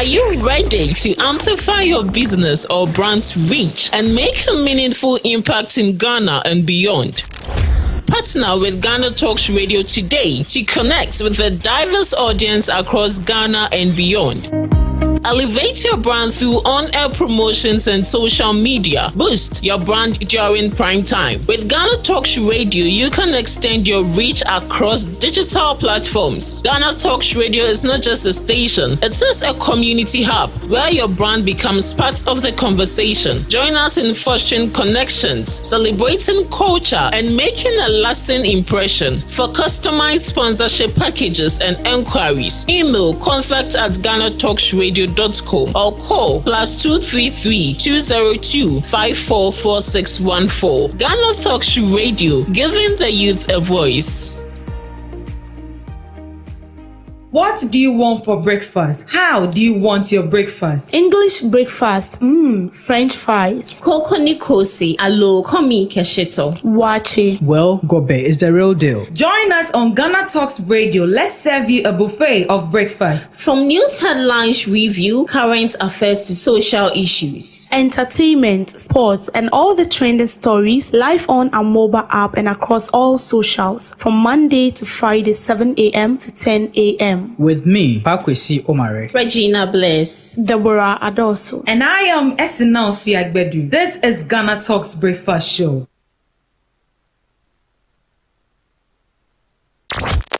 you ready to amplify your business or brand's reach and make a meaningful impact in Ghana and beyond? Partner with GhanaTalks Radio today to connect with a diverse audience across Ghana and beyond. Elevate your brand through on-air promotions and social media. Boost your brand during prime time. With GhanaTalks Radio, you can extend your reach across digital platforms. GhanaTalks Radio is not just a station, it is a community hub where your brand becomes part of the conversation. Join us in fostering connections, celebrating culture, and making a lasting impression. For customized sponsorship packages and enquiries, email contact@GhanaTalksRadio.com or call +233 202 544614. GhanaTalks Radio, giving the youth a voice. What do you want for breakfast? How do you want your breakfast? English breakfast, French fries. Koko nikosi, alo komi kesheto. Wache. Well, Gobe is the real deal. Join us on GhanaTalks Radio. Let's serve you a buffet of breakfast. From news headlines review, current affairs to social issues. Entertainment, sports, and all the trending stories live on our mobile app and across all socials from Monday to Friday 7 a.m. to 10 a.m. With me, Pakwesi Omare, Regina Bless, Deborah Adoso, and I am Esinal Fiagbedu. This is GhanaTalks Breakfast Show.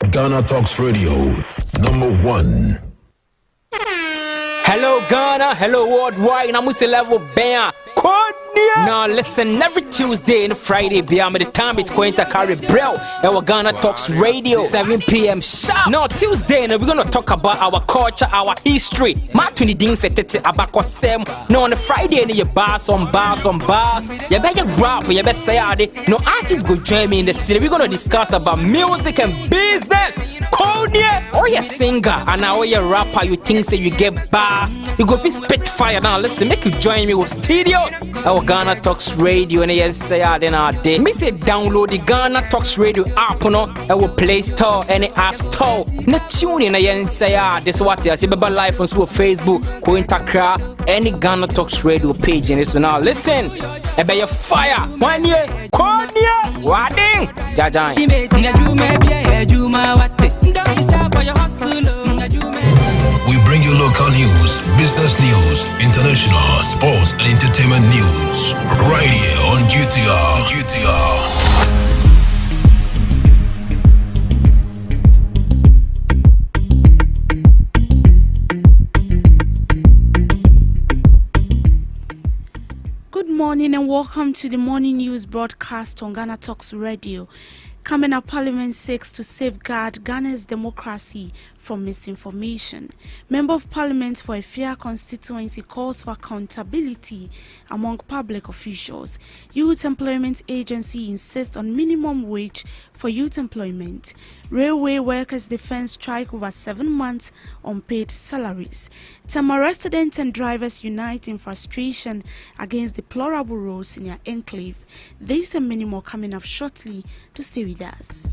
GhanaTalks Radio, #1. Hello Ghana, hello worldwide, and I'm with the level band. Now listen, every Tuesday and Friday, beyond the time it's going to carry bro. Our GhanaTalks Radio, 7 p.m. sharp. Now Tuesday, we're gonna talk about our culture, our history. Matuni ding setete abako sem. Now on the Friday, you bars on bars. You better rap, you better say ade. No artists go join me in the studio. We're gonna discuss about music and business. Or you singer and now you rapper, you think say you get bars. You go fi spit fire now. Listen, make you join me with studios. Our GhanaTalks Radio and you say then our day. Me say download the GhanaTalks Radio app no. Our Play Store and the App Store. Na tune in and say this what you see baba live on Facebook, Kointakra, any GhanaTalks Radio page and so now listen. Ebe your fire. 1 year, Konya, Wading, Jajai. We bring you local news, business news, international, sports, and entertainment news. Right here on GTR. Good morning and welcome to the morning news broadcast on GhanaTalks Radio. Coming up, Parliament seeks to safeguard Ghana's democracy from misinformation. Member of Parliament for a fair constituency calls for accountability among public officials. Youth Employment Agency insists on minimum wage for youth employment. Railway workers defend strike over 7 months unpaid salaries. Tama residents and drivers unite in frustration against deplorable roads in their enclave. This and many more coming up shortly. To stay with us.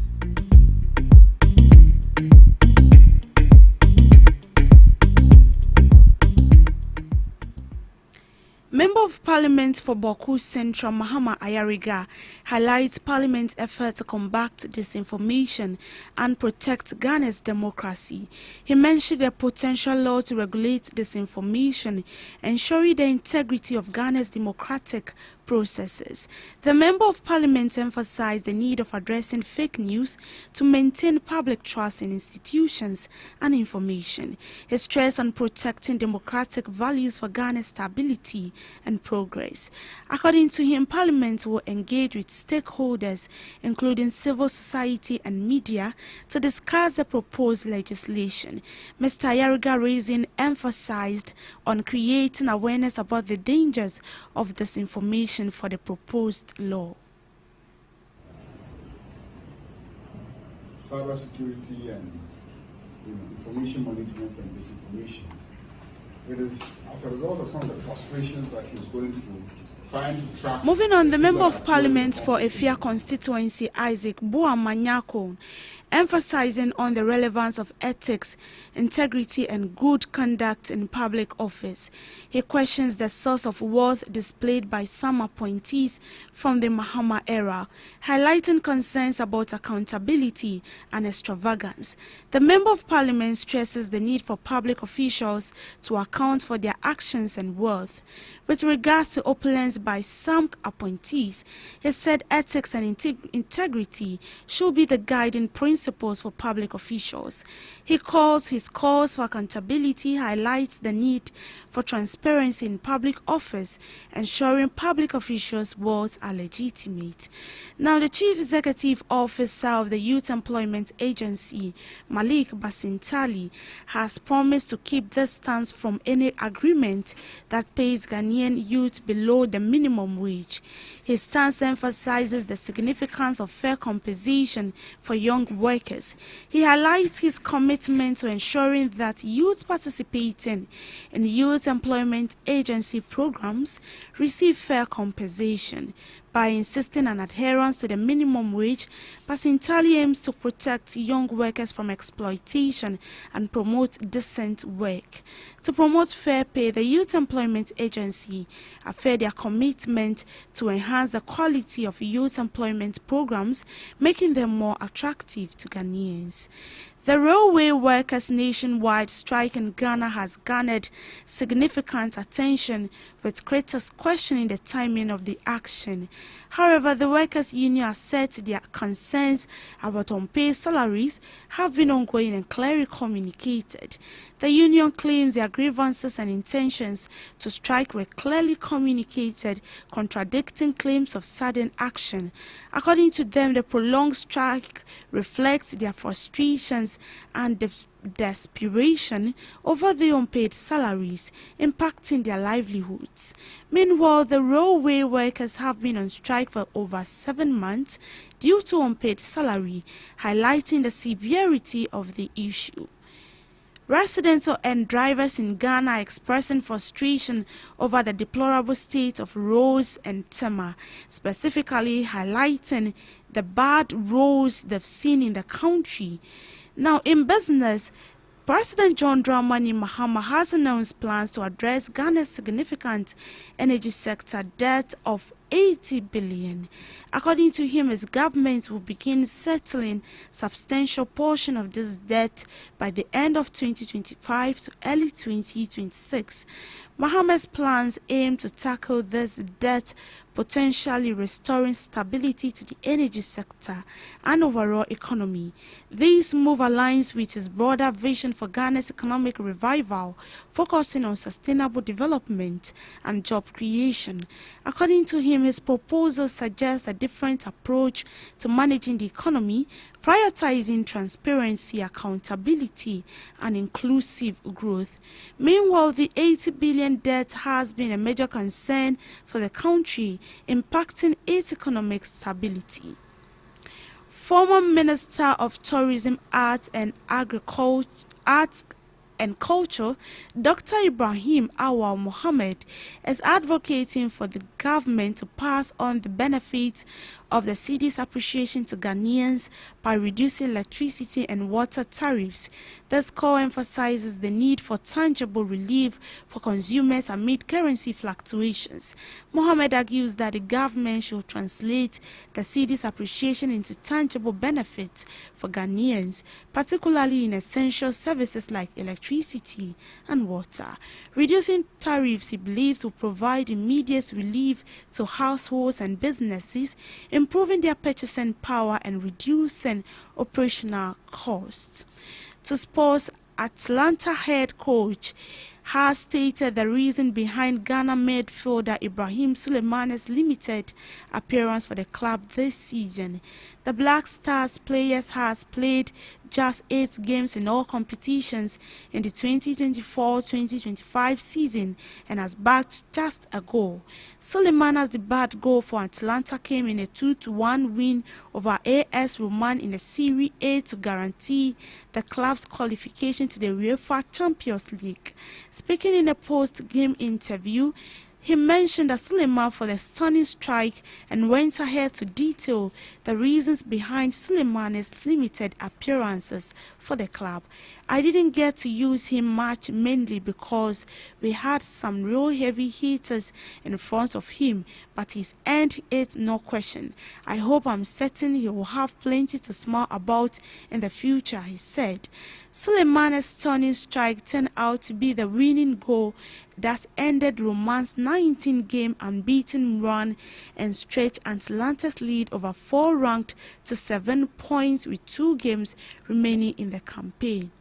Member of Parliament for Boku Central, Mahama Ayariga, highlights Parliament's effort to combat disinformation and protect Ghana's democracy. He mentioned a potential law to regulate disinformation, ensuring the integrity of Ghana's democratic processes. The Member of Parliament emphasized the need of addressing fake news to maintain public trust in institutions and information. He stressed on protecting democratic values for Ghana's stability and progress. According to him, Parliament will engage with stakeholders, including civil society and media, to discuss the proposed legislation. Mr. Ayariga Raising emphasized on creating awareness about the dangers of disinformation for the proposed law. Cybersecurity and information management and disinformation. It is as a result of some of the frustrations that he's going through. Moving on, the Member of Parliament for Efia constituency, Isaac Boamanyako, emphasizing on the relevance of ethics, integrity, and good conduct in public office. He questions the source of wealth displayed by some appointees from the Mahama era, highlighting concerns about accountability and extravagance. The Member of Parliament stresses the need for public officials to account for their actions and wealth. With regards to opulence by some appointees, he said ethics and integrity should be the guiding principles for public officials. His calls for accountability highlights the need for transparency in public office, ensuring public officials' wealth are legitimate. Now, the Chief Executive Officer of the Youth Employment Agency, Malik Basintali, has promised to keep this stance from any agreement that pays Ghanaian youth below the minimum wage. His stance emphasizes the significance of fair compensation for young workers. He highlights his commitment to ensuring that youth participating in youth employment agency programs receive fair compensation. By insisting on adherence to the minimum wage, Basintali aims to protect young workers from exploitation and promote decent work. To promote fair pay, the Youth Employment Agency affirmed their commitment to enhance the quality of youth employment programs, making them more attractive to Ghanaians. The railway workers' nationwide strike in Ghana has garnered significant attention, with critics questioning the timing of the action. However, the workers' union has said their concerns about unpaid salaries have been ongoing and clearly communicated. The union claims their grievances and intentions to strike were clearly communicated, contradicting claims of sudden action. According to them, the prolonged strike reflects their frustrations and desperation over the unpaid salaries impacting their livelihoods. Meanwhile, the railway workers have been on strike for over 7 months due to unpaid salary, highlighting the severity of the issue. Residents and drivers in Ghana are expressing frustration over the deplorable state of roads and Tema, specifically highlighting the bad roads they've seen in the country. Now, in business, President John Dramani Mahama has announced plans to address Ghana's significant energy sector debt of 80 billion. According to him, his government will begin settling substantial portion of this debt by the end of 2025 to early 2026. Mahama's plans aim to tackle this debt, potentially restoring stability to the energy sector and overall economy. This move aligns with his broader vision for Ghana's economic revival, focusing on sustainable development and job creation. According to him, his proposal suggests a different approach to managing the economy, prioritizing transparency, accountability, and inclusive growth. Meanwhile, the 80 billion debt has been a major concern for the country, impacting its economic stability. Former Minister of Tourism, Art and Culture, Dr. Ibrahim Awal Mohammed, is advocating for the government to pass on the benefits of the cedi's appreciation to Ghanaians by reducing electricity and water tariffs. This call emphasizes the need for tangible relief for consumers amid currency fluctuations. Mohammed argues that the government should translate the cedi's appreciation into tangible benefits for Ghanaians, particularly in essential services like electricity and water. Reducing tariffs, he believes, will provide immediate relief to households and businesses, improving their purchasing power and reducing operational costs. To sports, Atlanta head coach has stated the reason behind Ghana midfielder Ibrahim Suleiman's limited appearance for the club this season. The Black Stars players has played just 8 games in all competitions in the 2024-2025 season and has bagged just a goal. Suleiman's debut goal for Atlanta came in a 2-1 win over AS Roman in the Serie A to guarantee the club's qualification to the UEFA Champions League. Speaking in a post-game interview, He mentioned Suleiman for the stunning strike and went ahead to detail the reasons behind Suleiman's limited appearances for the club. I didn't get to use him much, mainly because we had some real heavy hitters in front of him, but he's earned it, no question. I hope I'm certain he will have plenty to smile about in the future, he said. Suleiman's stunning strike turned out to be the winning goal that ended Roman's 19-game unbeaten run and stretched Atalanta's lead over 4 ranked to 7 points with 2 games remaining in the campaign.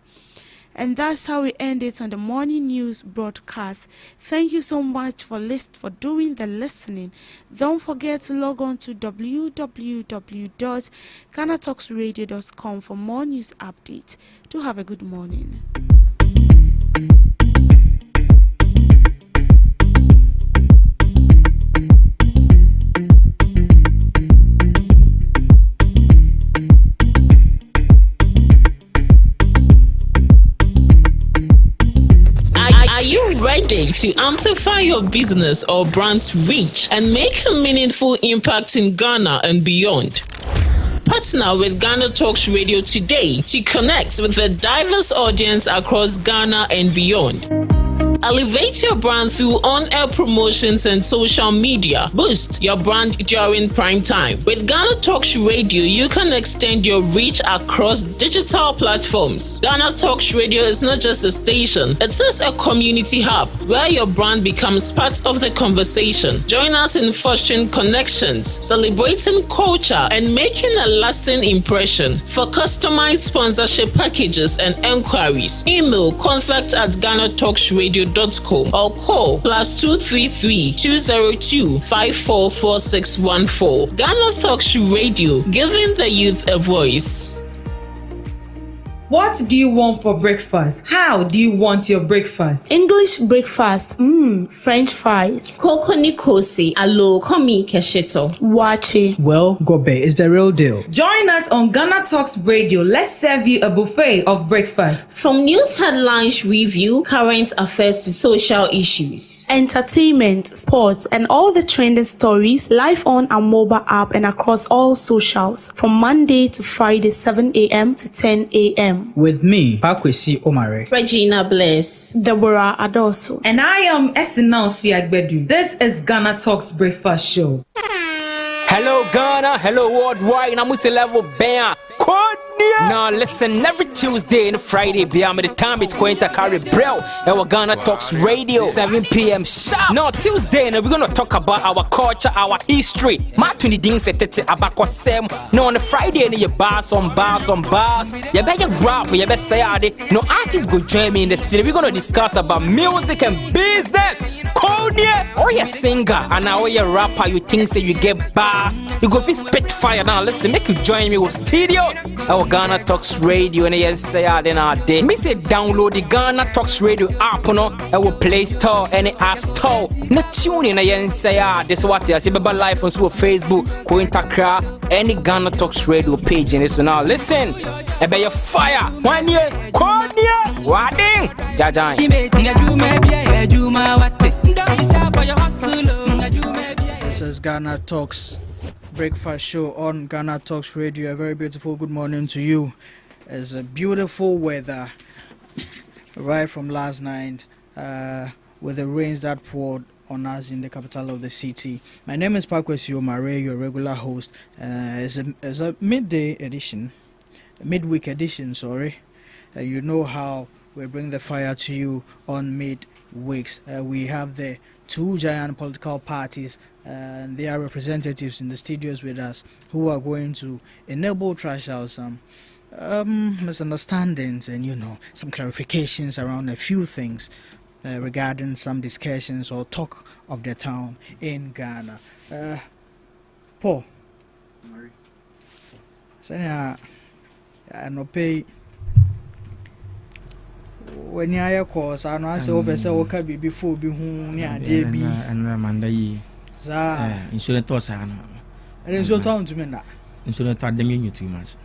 And that's how we end it on the morning news broadcast. Thank you so much for doing the listening. Don't forget to log on to www.GhanaTalksRadio.com for more news updates. Do have a good morning. Are you ready to amplify your business or brand's reach and make a meaningful impact in Ghana and beyond? Partner with GhanaTalks Radio today to connect with a diverse audience across Ghana and beyond. Elevate your brand through on-air promotions and social media. Boost your brand during prime time. With GhanaTalks Radio, you can extend your reach across digital platforms. GhanaTalks Radio is not just a station, it is a community hub where your brand becomes part of the conversation. Join us in fostering connections, celebrating culture, and making a lasting impression. For customized sponsorship packages and enquiries, email contact@GhanaTalksRadio.com or call +233 202 544614. GhanaTalks Radio, giving the youth a voice. What do you want for breakfast? How do you want your breakfast? English breakfast, French fries. Koko nikosi, alo komi kesheto. Wache. Well, Gobe is the real deal. Join us on Ghana Talks Radio. Let's serve you a buffet of breakfast. From news headlines review, current affairs to social issues. Entertainment, sports, and all the trending stories live on our mobile app and across all socials from Monday to Friday 7 a.m. to 10 a.m. With me, Pakwesi Omare. Regina Bless. Deborah Adoso. And I am Esinal Fiagbedu. This is Ghana Talks Breakfast Show. Hello Ghana, hello worldwide, I'm level bam. Now listen, every Tuesday and Friday, beyond the time it's going to carry bro. Our GhanaTalks Radio, 7 p.m. sharp. Now Tuesday, we're gonna talk about our culture, our history. Matuni ding setete abako sem. Now on the Friday, you bars. You better rap, you better say it. No artists go join me in the studio. We're gonna discuss about music and business. Or you singer and now you rapper, you think say you get bars. You go fi spit fire. Now listen, make you join me with studios. Our GhanaTalks Radio and you say then our day. Me say download the GhanaTalks Radio app no. Our Play Store and the App Store. No tune in and say this what you see baba live on Facebook, go Instagram, any GhanaTalks Radio page and so now listen. I bet you fire. 1 year, Wading. Jajan. This is GhanaTalks Breakfast Show on GhanaTalks Radio. A very beautiful good morning to you. It's a beautiful weather right from last night with the rains that poured on us in the capital of the city. My name is Pakwesi Omare, your regular host. It's a midweek edition, sorry. You know how we bring the fire to you on midweeks. We have the 2 giant political parties and their representatives in the studios with us who are going to enable trash out some misunderstandings and some clarifications around a few things regarding some discussions or talk of the town in Ghana. Paul, I no pay when you course I know I say okay before be who near DB and Ramanda ye. Insurance was and it's your town to me now. Insurance had them in you too much.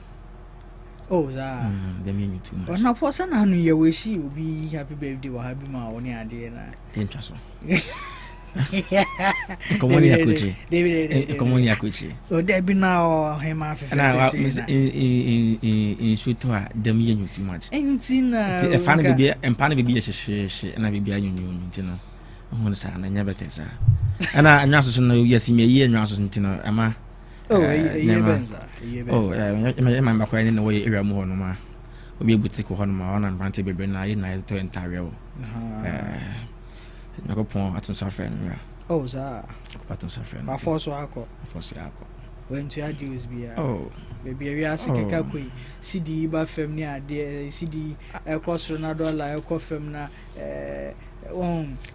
Oh, them in you too much. But now, person, I know you wish you be happy birthday or happy ma on your day. Interesting. Komoni akuchi. Komoni akuchi. O there be now him after. Na in sweetwa dem yen too much. Entina. E fa na bibia empa na bibia hye na bibia nyunyu ntino. Ho sa na nya better sa. Ana anyaso so no yes me ye anyaso ntino ama. Oh, ye benza. Oh, my bakwa ni no we area mu hono ma. Obi ebuti ko hono ma ona brante bebe na ye na to entare wo. Na ko pon atun safre no. Oh, za. Ko patun safre. Ba force akọ. When to use be. Oh, baby we are sick ka koi. CD ba fam ni ade CD e ko so na dollar e ko fam na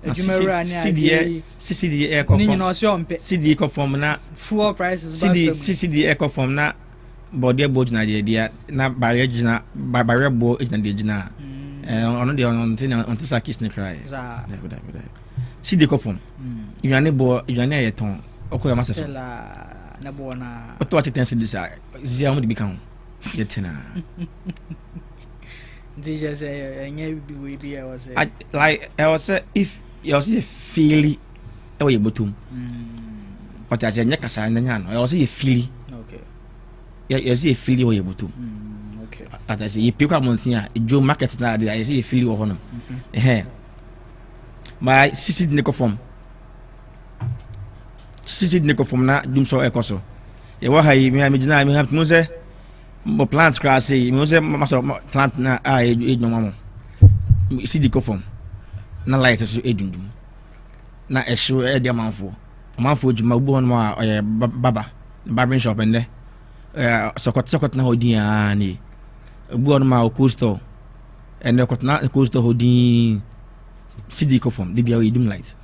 ejumera ni ade CD e ko fam. Ni no so ompe. CD ko fam na fuel prices ba fam. CD e ko fam na body board na dia na barrier na barrier bo is na dia ono de ono nti sakis ne try za CD ko fam yuane bo yuane ayeton okoya maseso na bo na oto atensi disa zia mo de bika ho yetina DJ say enye bi we bi I was like I was say if you see a feely e we botum but as enye kasa na nya no I was say feely okay you see a feely we botum okay at as you pick up montia jo market na dey I see a feely wo hono my sisi de ko form sisi de ko form na dum so ekoso ye wa ha yi me gina me have no say mo plant class say me say maso plant na e no mamo sisi ko form na light so edundum na e show e de manfo juma bu on ma baba barbering shop ende sokot na hodi ani bu on ma costo ende ko na costo hodi CD ko form de bia we dim light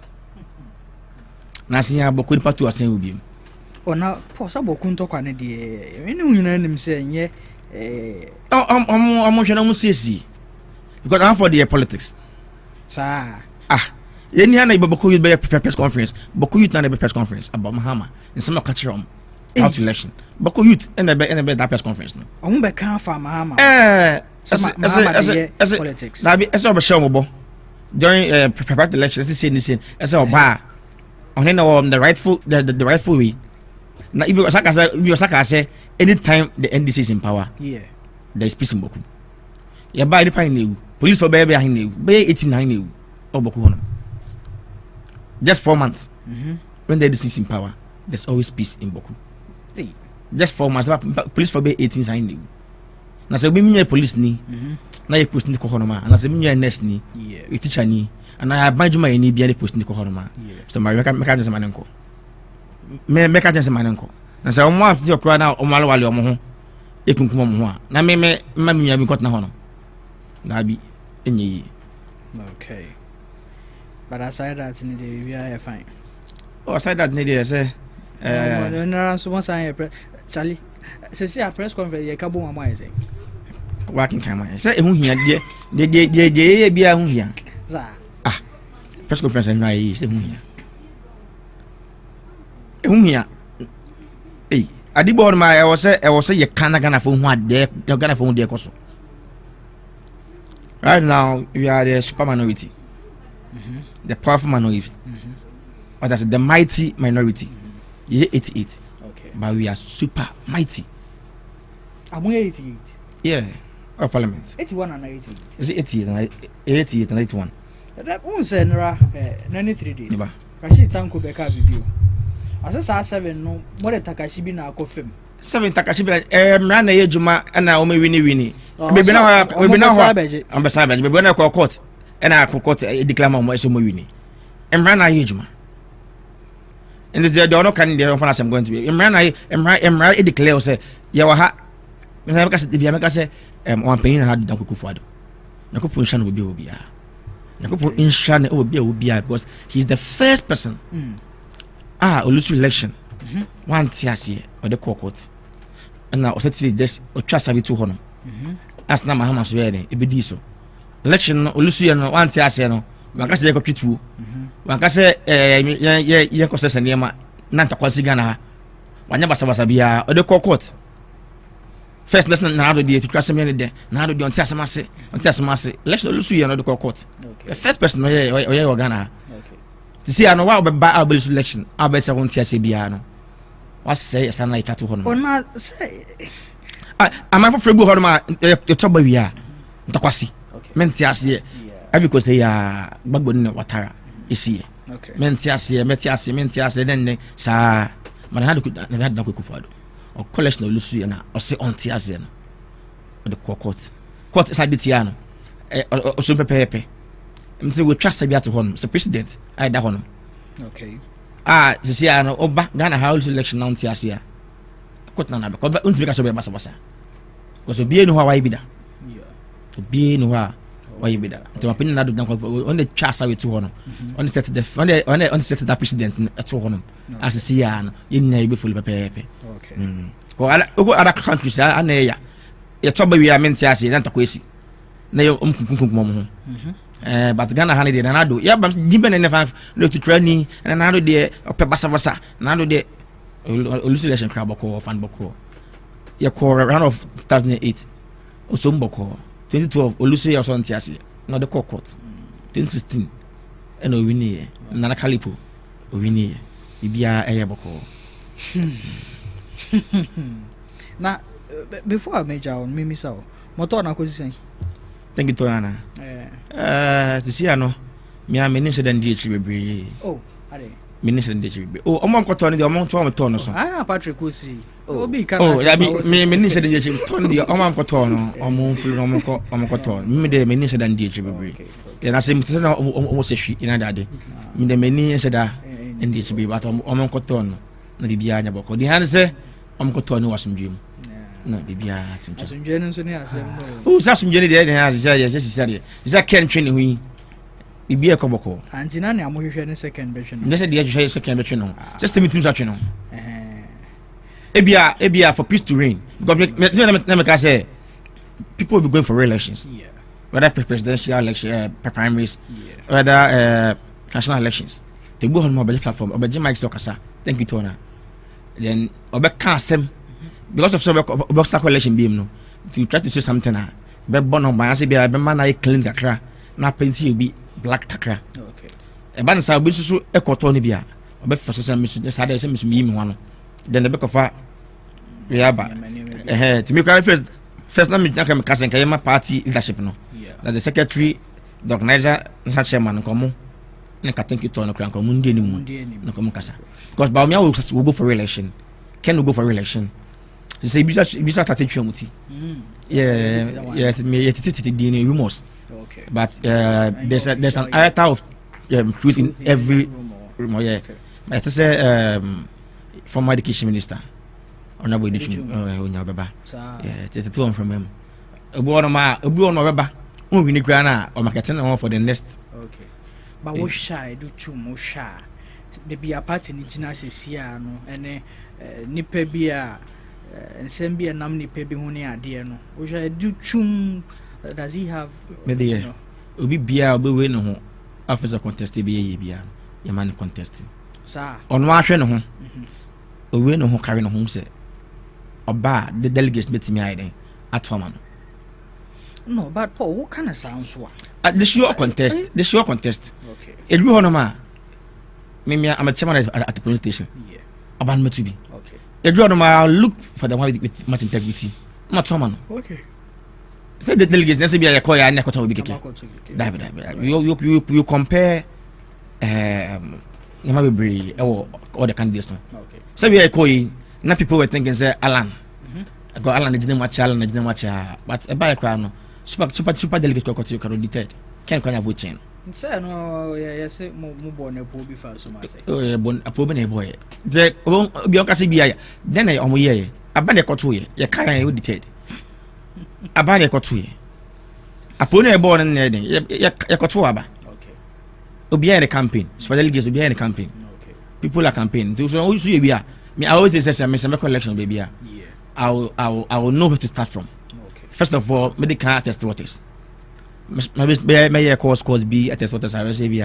na sinya boku ni patu asen obi ona po sa boku nto kwa ne de ene nyina nim se nye hwena mu sesi because I'm for the politics sa yeni hana boku youth be press conference boku youth na be press conference about Mahama in some culture how to election boku youth and be that press conference no omo be kan fa Mahama politics na be ese obeshe omo during prepared elections this saying as oba on the rightful way now if you say anytime the NDC is in power there is peace in Boku ya ba ni pan newu police for be ahin newu be 89 newu o Boku hono just 4 months when the NDC is in power there's always peace in Boku just 4 months police for be 18 sign newu na se be mi police ni na ye post ni ko hono ma na se mi nurse ni e teacher ni and I banjuma ni bia ni post ni ko hono ma so ma meka jense manenko meka jense manenko na se o mo afti okra na o malo wale o mo ho e kunkum mo ho na me ma mi bi kot na hono na bi enyi okay but aside that ni dey we are fine aside that ni dey say na so mo say Charlie se a press conference ye ka bo mama say working time say ehun hia de bia ehun hia za press conference na yi say ehun hia adibo on ma e was say ye Ghana for hu ade Ghana for hu de koso right now we are the super minority the powerful minority but that's the mighty minority 88 okay but we are super mighty am 88 yeah our parliament 81 and 88 is it 88 and 81 that un senra 93 days Rashid Tanko beka video asasa 7 no mo de Takashi bi na akofem 7 Takashi bi mra na yejuma na o me wini bebi na ambassador bebi na ko court na ko court declare mo so mo wini mra na yejuma and the don't can the one I'm going to be mra declare say ya wa ha na meka say bia meka say one penny na dan Kufuor na ko punsha no obi a na ko punsha na obi a because he's the first person Olusu election one tiase or the court and now oseti this o twa sabi to hono as na Mahama so ye e bedi so election Olusu ye no one tiase no wanka se ko twituo wanka se ye ko se sanema na ntakwasi Ghana ha wanya basa bia o the court first lesson na do dey twa seme ne de na do dey on tiasemase election Olusu ye no the court the first person o ye Ghana ha to see ano wa be ba abel selection abesa won tia se bia no was say stand like that hono ona say am I for go hono ma you talk ba wi a ntakwasi menti ase every cause they are bagbo ni watara esi okay menti ase then sa man had na kwekufado o collection of lusu na o se on tia ase no the court is aditia no o so pepepe mti we trust bia to hono so president I da hono okay sisi ano oba Ghana house election now tia ase court na be ko unti ka so be basa ko so bie no ho wa ibida to bie no ha wa ibida to mapin na do dan ko on the trust we to hono on the set the on the set that president to hono as sisi ano yin na be full pepepe okay ko other countries ya toba wi amenti ase na ntakwesi na yo kunkunkum mo but Ghana ha ne de na do ya bam jimbe ne fa no to training na do de ope basa na do de olusilation crab ko fan boko ya ko round of 2008 oso mboko 2012 olusi ya so nti ase na de court 2016 eno wini na kalipo wini bibia eye boko na before I major on me so motor na kwesi thank you Tonana to see ano me am minister dan DH bebre ade minister dan DH bebre omo nkoto ne de omo to omo no so Patrick Kosi obi kan me minister dan DH to ne de omo nkoto no omo fulu omo nkoto me de minister dan DH bebre ya na se mtse na omo sehwi ina dade me de minister da DH bebre but omo nkoto no na bibia anya boko di han se omo nkoto no wasumdwem na bibia tuntu asumdwe nso ne asem sa asumdwe ne de ha sisa ken twene hu bibia koboko antina ne amohwehwe ne second betwe no ndese de hwehwe second betwe no just me team satwe no ebia for peace to reign because me can say people will be going for re-elections whether presidential election primaries whether national elections they go on mobile platform obeje Mike Sokasa thank you Tona then obeka asem because of some box election beam no to try to say something be bono ma say be man na clean kakra na painting be black kakra okay e ban sa obi susu ekoto ne bia obe fese say misu say dey say misu mi mi ho no then the bekofa we aba to me first na me can kasen kay ma party leadership no that's the secretary the organizer na chairman komo na ka thank you to no kran komo ndi ni mu na komo kasa because ba me will go for re-election can go for re-election. You say bisa started muti. Yeah, me rumors. Okay. But there's an iota of truth in every rumor. Yeah. But I say former education minister. Honorable education Baba. Yeah, it's two from him. Obi ono baba. Won win kra na o marketing on for the next. Okay. But wo shy do chumo shy. There be a party ni gina sesia no ene nipa bia nsem bia nam nipa bi ho ne ade no wo shy do chum does he have me there obi bia obi we no ho after contest bia ye bia ye man contest sa ono ahwe no ho owe no ho kare no ho se oba the delegates betimi aiden atoma no but Paul what kind of sounds what the sure contest okay edu ho no ma me I'm a chairman at the police station yeah about me to be okay edu ho no ma look for the one with much integrity atoma no okay say the delegates nese bia yakoya na kota obi keke you compare nyama bebre all the candidates no okay say we yakoyi na people were thinking say Alan go Alan na jina macha but e ba yakra no super delegate ko kotu karo dictate ken kwanya vote chain say no yes mo bo na po bi fa so ma say bon apo be na boy de obi on kase bia then na omo ye aba na kotu ye kan ya dictate aba na kotu ye apo na e bo na den ye kotu aba okay obi ya the campaign super delegates obi ya the campaign okay people are campaign so who you be me I always say me collection baby yeah I will know where to start from. Okay. First of all, medical test waters. May course be test waters. I will say be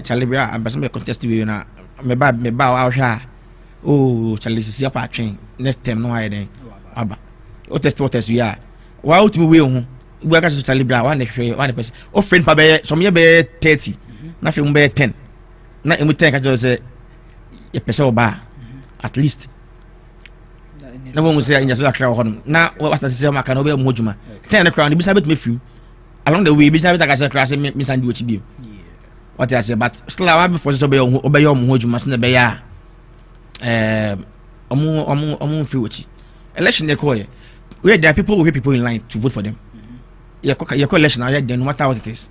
Charlie I'm some contest we na me ba out here. Oh, Charlie see up a train next time no I then. Aba. O test waters we are. Why out me we ho. We got Charlie Bra one person. O friend pa be some ye be 30. Na fi be 10. na emu ten ka jo say e pese oba at least na wo mu say nya so akra ho no na wa start say maka na oba mu hojuma ten na kra no bisa bet me film along the way bisa bet ka say kra say me sandi ochi bi what I say but still I before so be mu hojuma se na be ya omu fi ochi election dey call where there are people who people in line to vote for them your election now no matter what it is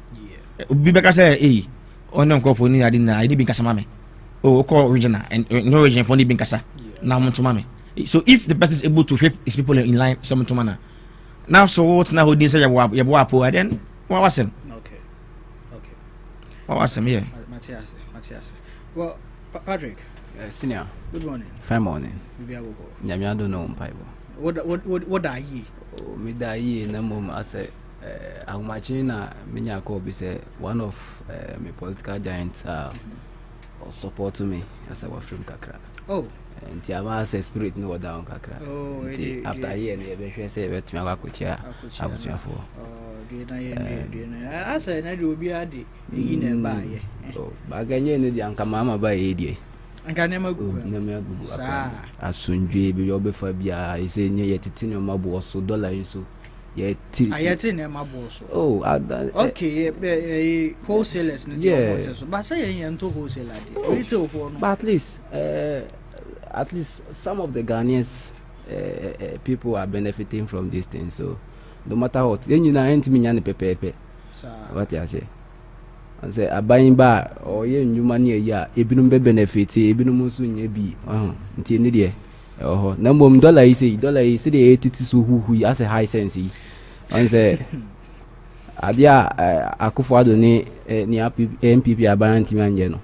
be better say on call for ni adi na adi bin kasa mame call regional and no region for ni bin kasa na mo to mame. So if the person is able to help his people in line some to manner now so what now holding say yabo apo then what was him okay what was him here Matthias well Patrick senior good morning fine morning we go nyame do no mpaibo what are ye me da ye na mom ase ahumachi na menya ko be say one of my political giants support me as I was from kakra nti ama say spirit no down kakra after a year na be hwe say betumi akwakochia abusuafo na asa na de obi ade yi na ba ye ba ganye ne di anka mama ba ye die anka ne magugu sa asundwe bi yo be fa bia ise nye yetiti no mabo so dollar yiso yeti ayeti ne mabo so okay wholesalers ne do so but say yen to wholesaler dey retail for no but at least some of the Ghanaians people are benefiting from this thing, so no matter what then you na ntimi nya ne pepepe what you say and say abayin ba or ye nyuma ne ya ebinum be benefit ebinum so nya bi nti ni de na mom dollar is dey 80 so hu as a high sense and say adia Akufo-Addo ni MPP abayin ntimi anje no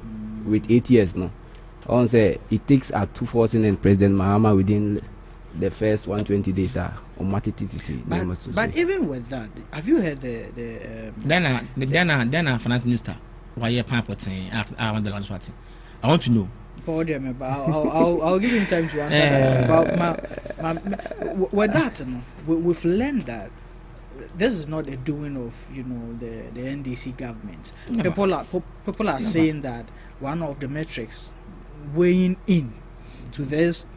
with 8 years no on say it takes at 240 and President Mahama within the first 120 days but even with that, have you heard the then finance minister why pampoting I want the last one I want to know I'll give him time to answer that about with that we've learned that this is not a doing of the NDC government. People are saying that one of the metrics weighing in to this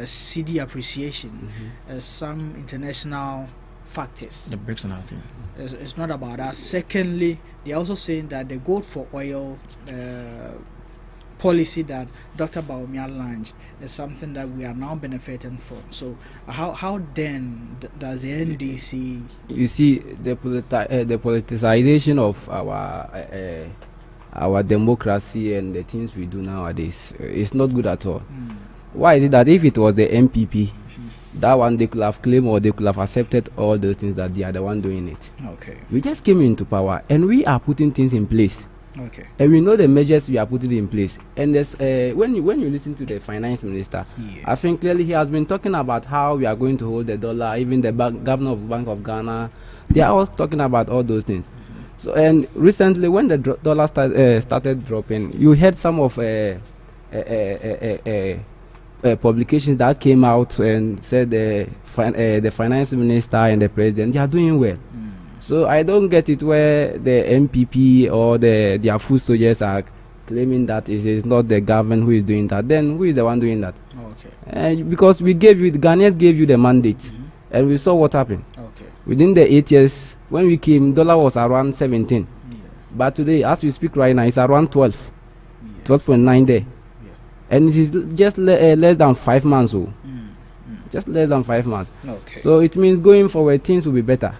CD appreciation some international factors. The breaks on thing. It's not about that. Secondly, they're also saying that the gold for oil policy that Dr. Bawumia launched is something that we are now benefiting from. So how then does the NDC... You see, the politicization of our democracy and the things we do nowadays is not good at all. Why is it that if it was the MPP, that one they could have claimed or they could have accepted all those things that they are the one doing it? Okay. We just came into power and we are putting things in place. Okay. And we know the measures we are putting in place. And there's, when you listen to the finance minister, I think clearly he has been talking about how we are going to hold the dollar. Even the governor of Bank of Ghana, they are all talking about all those things. So and recently when the dollar started dropping, you heard some of publications that came out and said the finance minister and the president, they are doing well. So I don't get it where the MPP or their food soldiers are claiming that it is not the government who is doing that. Then who is the one doing that? Okay. Because the Ghanaians gave you the mandate, and we saw what happened. Okay. Within the 8 years, when we came, dollar was around 17. But today, as we speak right now, it's around 12. 12.9 there. And it is just less than 5 months. Just less than 5 months. Okay. So it means going forward, things will be better.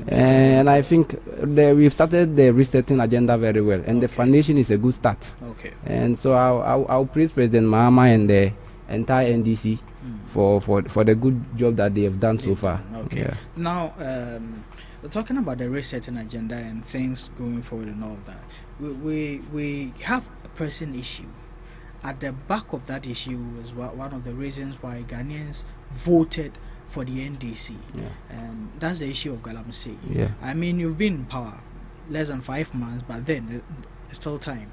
And I think we've started the resetting agenda very well. And the foundation is a good start. Okay. And so I'll praise President Mahama and the entire NDC for the good job that they have done so far. Okay. Yeah. Now, we're talking about the resetting agenda and things going forward and all that. We have a pressing issue. At the back of that issue is one of the reasons why Ghanaians voted for the NDC. And that's the issue of Galamsey. I mean, you've been in power less than 5 months, but then it's still time.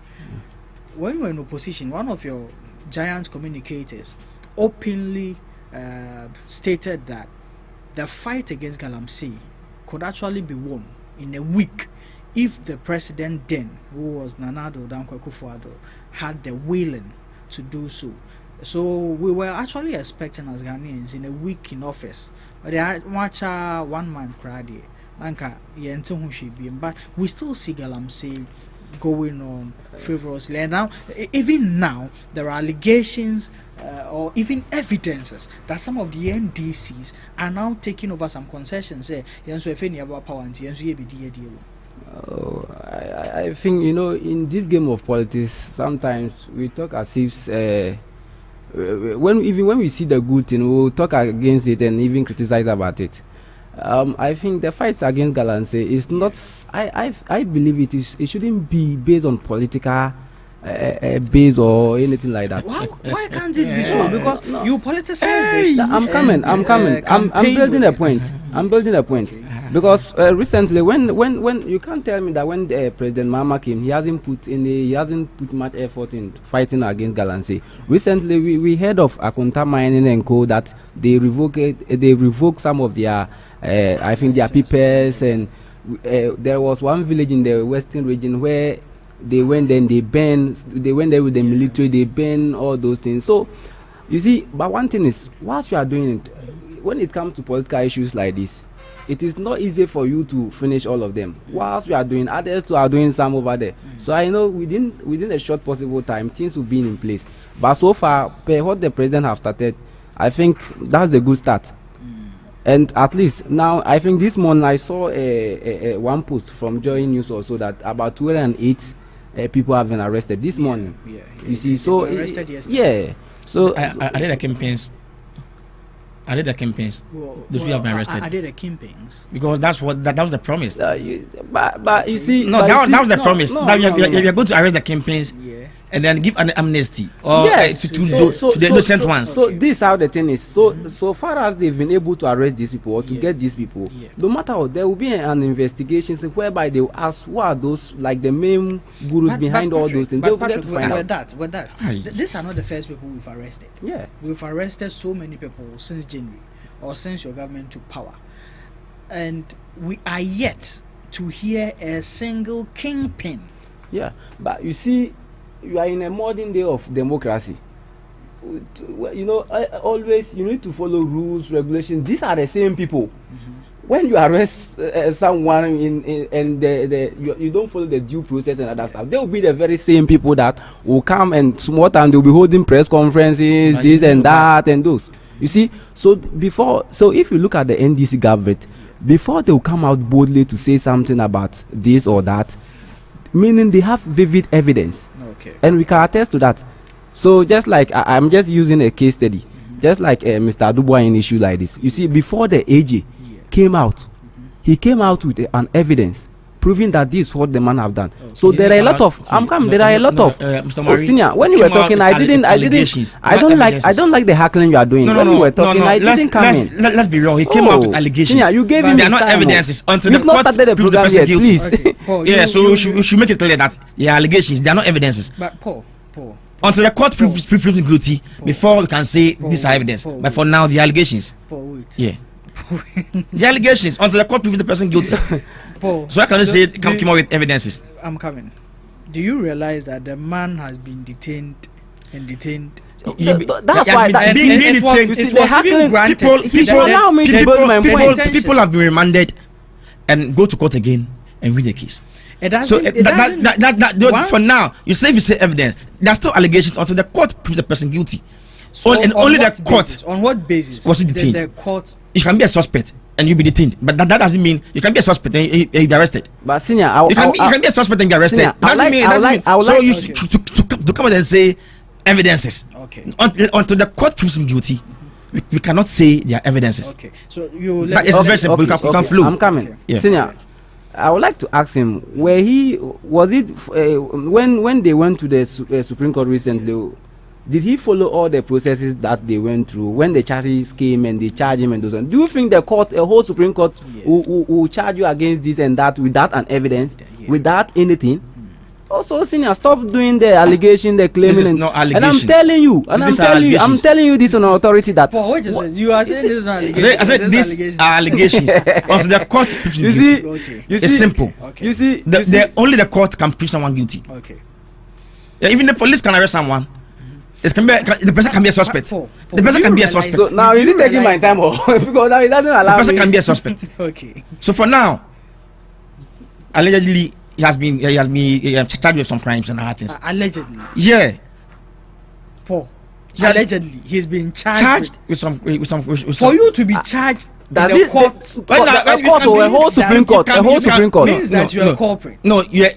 When we're in opposition, one of your giant communicators openly stated that the fight against Galamsey could actually be won in a week if the president then, who was Nana Addo Dankwa Akufo-Addo, had the willing to do so. So we were actually expecting as Ghanaians in a week in office, but they watch 1 month crowd. But we still see Galamsey going on frivolously. And now, even now, there are allegations or even evidences that some of the NDCs are now taking over some concessions. I think, in this game of politics, sometimes we talk as if when we see the good thing, we'll talk against it and even criticize about it. I think the fight against Galamsey is not. I believe it shouldn't be based on political base or anything like that. Why can't it be so? Because you politicize this. I'm coming. I'm building a point. I'm building a point. Because recently, when you can't tell me that when President Mahama came, he hasn't put much effort in fighting against Galamsey. Recently, we heard of Akunta Mining and Co. that they revoked some of their. I think their papers, and there was one village in the western region where they went there with the military, they banned all those things. So you see, but one thing is, whilst you are doing it, when it comes to political issues like this, it is not easy for you to finish all of them. Whilst you are doing, others too are doing some over there. So I know within a short possible time, things will be in place. But so far, per what the president have started, I think that's the good start. And at least now, I think this morning I saw a one post from Joy News also that about 208 people have been arrested this morning. You see, so arrested yesterday. Yeah. So I did the campaigns. Those who have been arrested. I did the campaigns because that was the promise. But you see, that was the promise. That we are going to arrest the campaigns. Yeah. And then give an amnesty or to the innocent ones. So this is how the thing is. So far as they've been able to arrest these people or to get these people, no matter what, there will be an investigation whereby they will ask who are those, like the main gurus behind all those things. But Patrick, with that, these are not the first people we've arrested. Yeah, we've arrested so many people since January or since your government took power, and we are yet to hear a single kingpin. Yeah, but you see, you are in a modern day of democracy. Always you need to follow rules, regulations. These are the same people. When you arrest someone and you don't follow the due process and other stuff, they will be the very same people that will come and smart and they'll be holding press conferences, this and that and those. You see, so if you look at the NDC government, before they will come out boldly to say something about this or that, meaning they have vivid evidence. Okay. And we can attest to that. So just like I'm just using a case study, just like Mr. Dubois in issue like this. You see, before the AG came out, he came out with an evidence proving that this is what the man have done. Okay. So there are a lot of senior. When you were talking, I don't like the heckling you are doing. When you were talking, I didn't come in. Let's be real. He came out with allegations. Senior, you gave him. They are not evidences until the court proves the person guilty. Yeah, so we should make it clear that allegations. They are not evidences. But Paul. Until the court proves him guilty, before we can say these are evidence. But for now, the allegations. Yeah. The allegations until the court proves the person guilty. So I can say come out with evidences. I'm coming. Do you realize that the man has been detained? That's why being detained. People have been remanded and go to court again and read the case. For now, you say evidence, there's still allegations until the court proves the person guilty. So only the court. On what basis was he detained? The court. You can be a suspect and you be detained, but that doesn't mean you can be a suspect and you be arrested. But senior, you can be a suspect and be arrested. To come out and say evidences. Okay. Until the court proves him guilty, we cannot say there are evidences. Okay. So you. That is very simple. You can flow. I'm coming. Okay. Yeah. Senior, I would like to ask him, when they went to the Supreme Court recently, did he follow all the processes that they went through when the charges came and they charged him and those? Do you think the court, a whole Supreme Court, will charge you against this and that without an evidence, without anything? Also, senior, stop doing the allegation, the claiming. This is not allegation. And I'm telling you this on authority that. Paul, wait a second. You are saying this is not allegation. I said these are allegations. Until the court proves you guilty. Okay. It's simple. Okay. You see, only the court can prove someone guilty. Okay. Yeah, even the police can arrest someone. It can be the person can be a suspect. Paul, The person can be a suspect. So now is it taking my time or because now it doesn't allow The person me. can be a suspect. Okay. So for now, allegedly he has been charged with some crimes and other things. Allegedly. Yeah. Paul. Yeah. Allegedly, he's been Charged with some. For you to be charged in Does the it court, a court or a whole Supreme Court? A whole Supreme Court. means that you're a culprit. No, you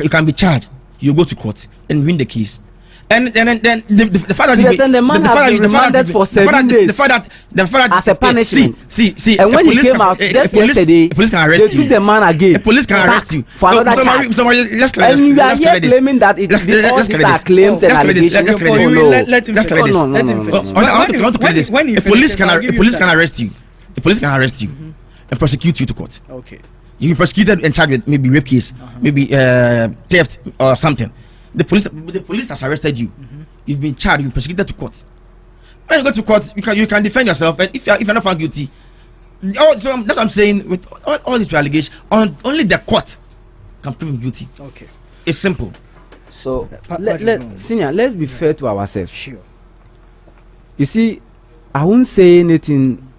can be charged. You go to court and win the case. And then the fact that Yes, and the man has been remanded for 7 days. The fact that As a punishment. See. And when he came out just yesterday, police can they arrest took you. the man again. The police can arrest you for another charge. And you are here claiming that all these are claims and allegations. Let's clear this. Let him Let's clear finish. this. Let him finish. I want to clear this. When he A police finishes, can arrest you. A police can arrest you and prosecute you to court. Okay. You can prosecuted and charged with maybe rape case, maybe theft or something. The police has arrested you. You've been charged. You've been prosecuted to court. When you go to court, you can defend yourself. And if you're not found guilty, so that's what I'm saying. With all these allegations, only the court can prove him guilty. Okay. It's simple. So senior, let's be fair to ourselves. Sure. You see, I won't say anything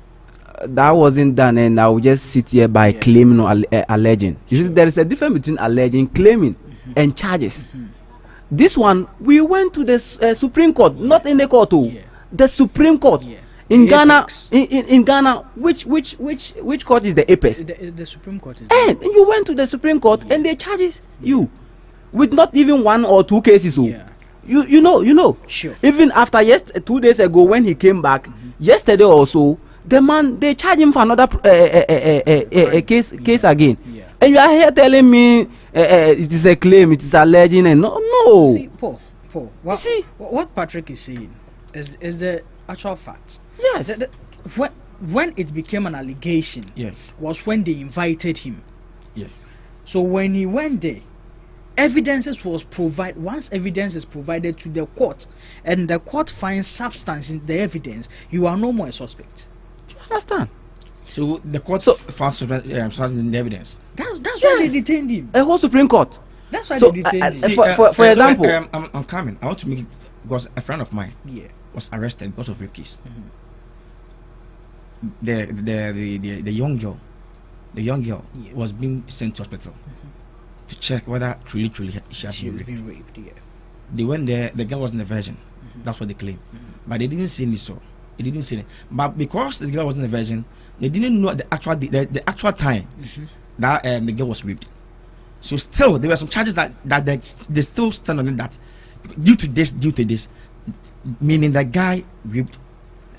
that wasn't done, and I will just sit here by claiming or alleging. You see, there is a difference between alleging, claiming, and charges. This one, we went to the Supreme Court, not in the court, the Supreme Court. In Ghana, in Ghana, which court is the apex? The Supreme Court is. And you went to the Supreme Court, and they charges you with not even 1 or 2 cases. You know. Sure. Even after 2 days ago when he came back, yesterday also, the man, they charge him for another case again. And you are here telling me it is a claim, it is alleging, and no. See, Paul, what Patrick is saying is the actual fact. Yes. When it became an allegation, was when they invited him. Yeah. So when he went there, evidences was provided. Once evidence is provided to the court, and the court finds substance in the evidence, you are no more a suspect. Do you understand? So the court found substance in the evidence. That's why they detained him. A whole Supreme Court. That's why they detained him. For example, I'm coming. I want to make it because a friend of mine was arrested because of rape case. The young girl was being sent to hospital to check whether truly she has been raped. They went there. The girl wasn't a virgin. That's what they claim, but they didn't say any so. They didn't say it. But because the girl wasn't a virgin, they didn't know the actual time that the girl was raped. So still there were some charges that they still stand on it, that due to this, meaning the guy raped,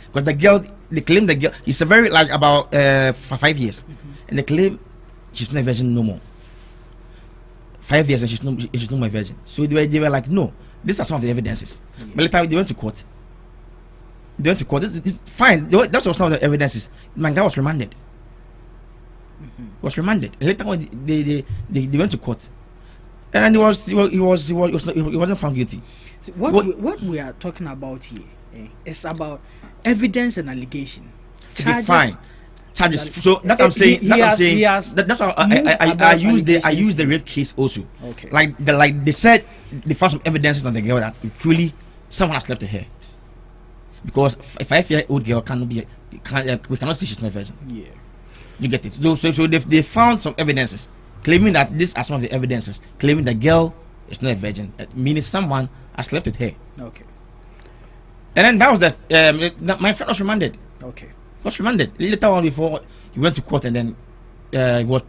because the girl, they claim the girl is a very like about for 5 years, and they claim she's not a virgin no more. 5 years and she's no more a virgin. So they were like, no, these are some of the evidences. But later they went to court. This is fine. That's some of the evidences. My guy was remanded. Was remanded. Later on, they went to court, and he wasn't found guilty. See, what we are talking about here is about evidence and allegation. Charges. So that I'm saying. That's how I use the rape case also. Okay. Like they said, they found some evidences on the girl that truly someone has slept with her. Because a 5-year-old girl we cannot say she's not a virgin. Yeah. You get it. So they found some evidences claiming that these are some of the evidences claiming the girl is not a virgin, meaning someone has slept with her. Okay. And then that was that. My friend was remanded. Okay. Was remanded later on before he went to court, and then he was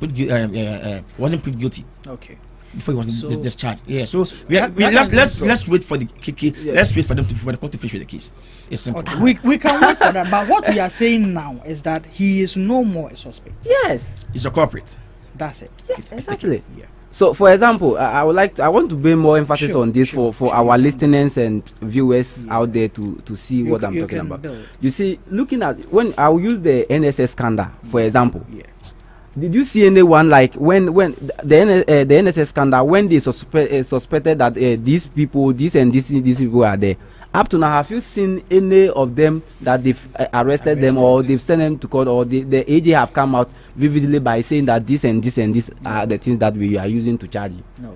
wasn't put guilty. Okay. Before he was discharged. Yeah. So let's wait for the case. Let's wait for the court to finish with the case. It's simple. Okay. We can wait for that. But what we are saying now is that he is no more a suspect. Yes. He's a culprit. That's it. Yeah, exactly. Yeah. So, for example, I want to bring more emphasis on this for our listeners and viewers out there to see what I'm talking about. You see, looking at when I will use the NSS scandal for example. Did you see anyone like when the NSS scandal, when they suspected that these people are there? Up to now, have you seen any of them that they've arrested them or they've sent them to court, or the AG have come out vividly by saying that this and this and this are the things that we are using to charge you? No.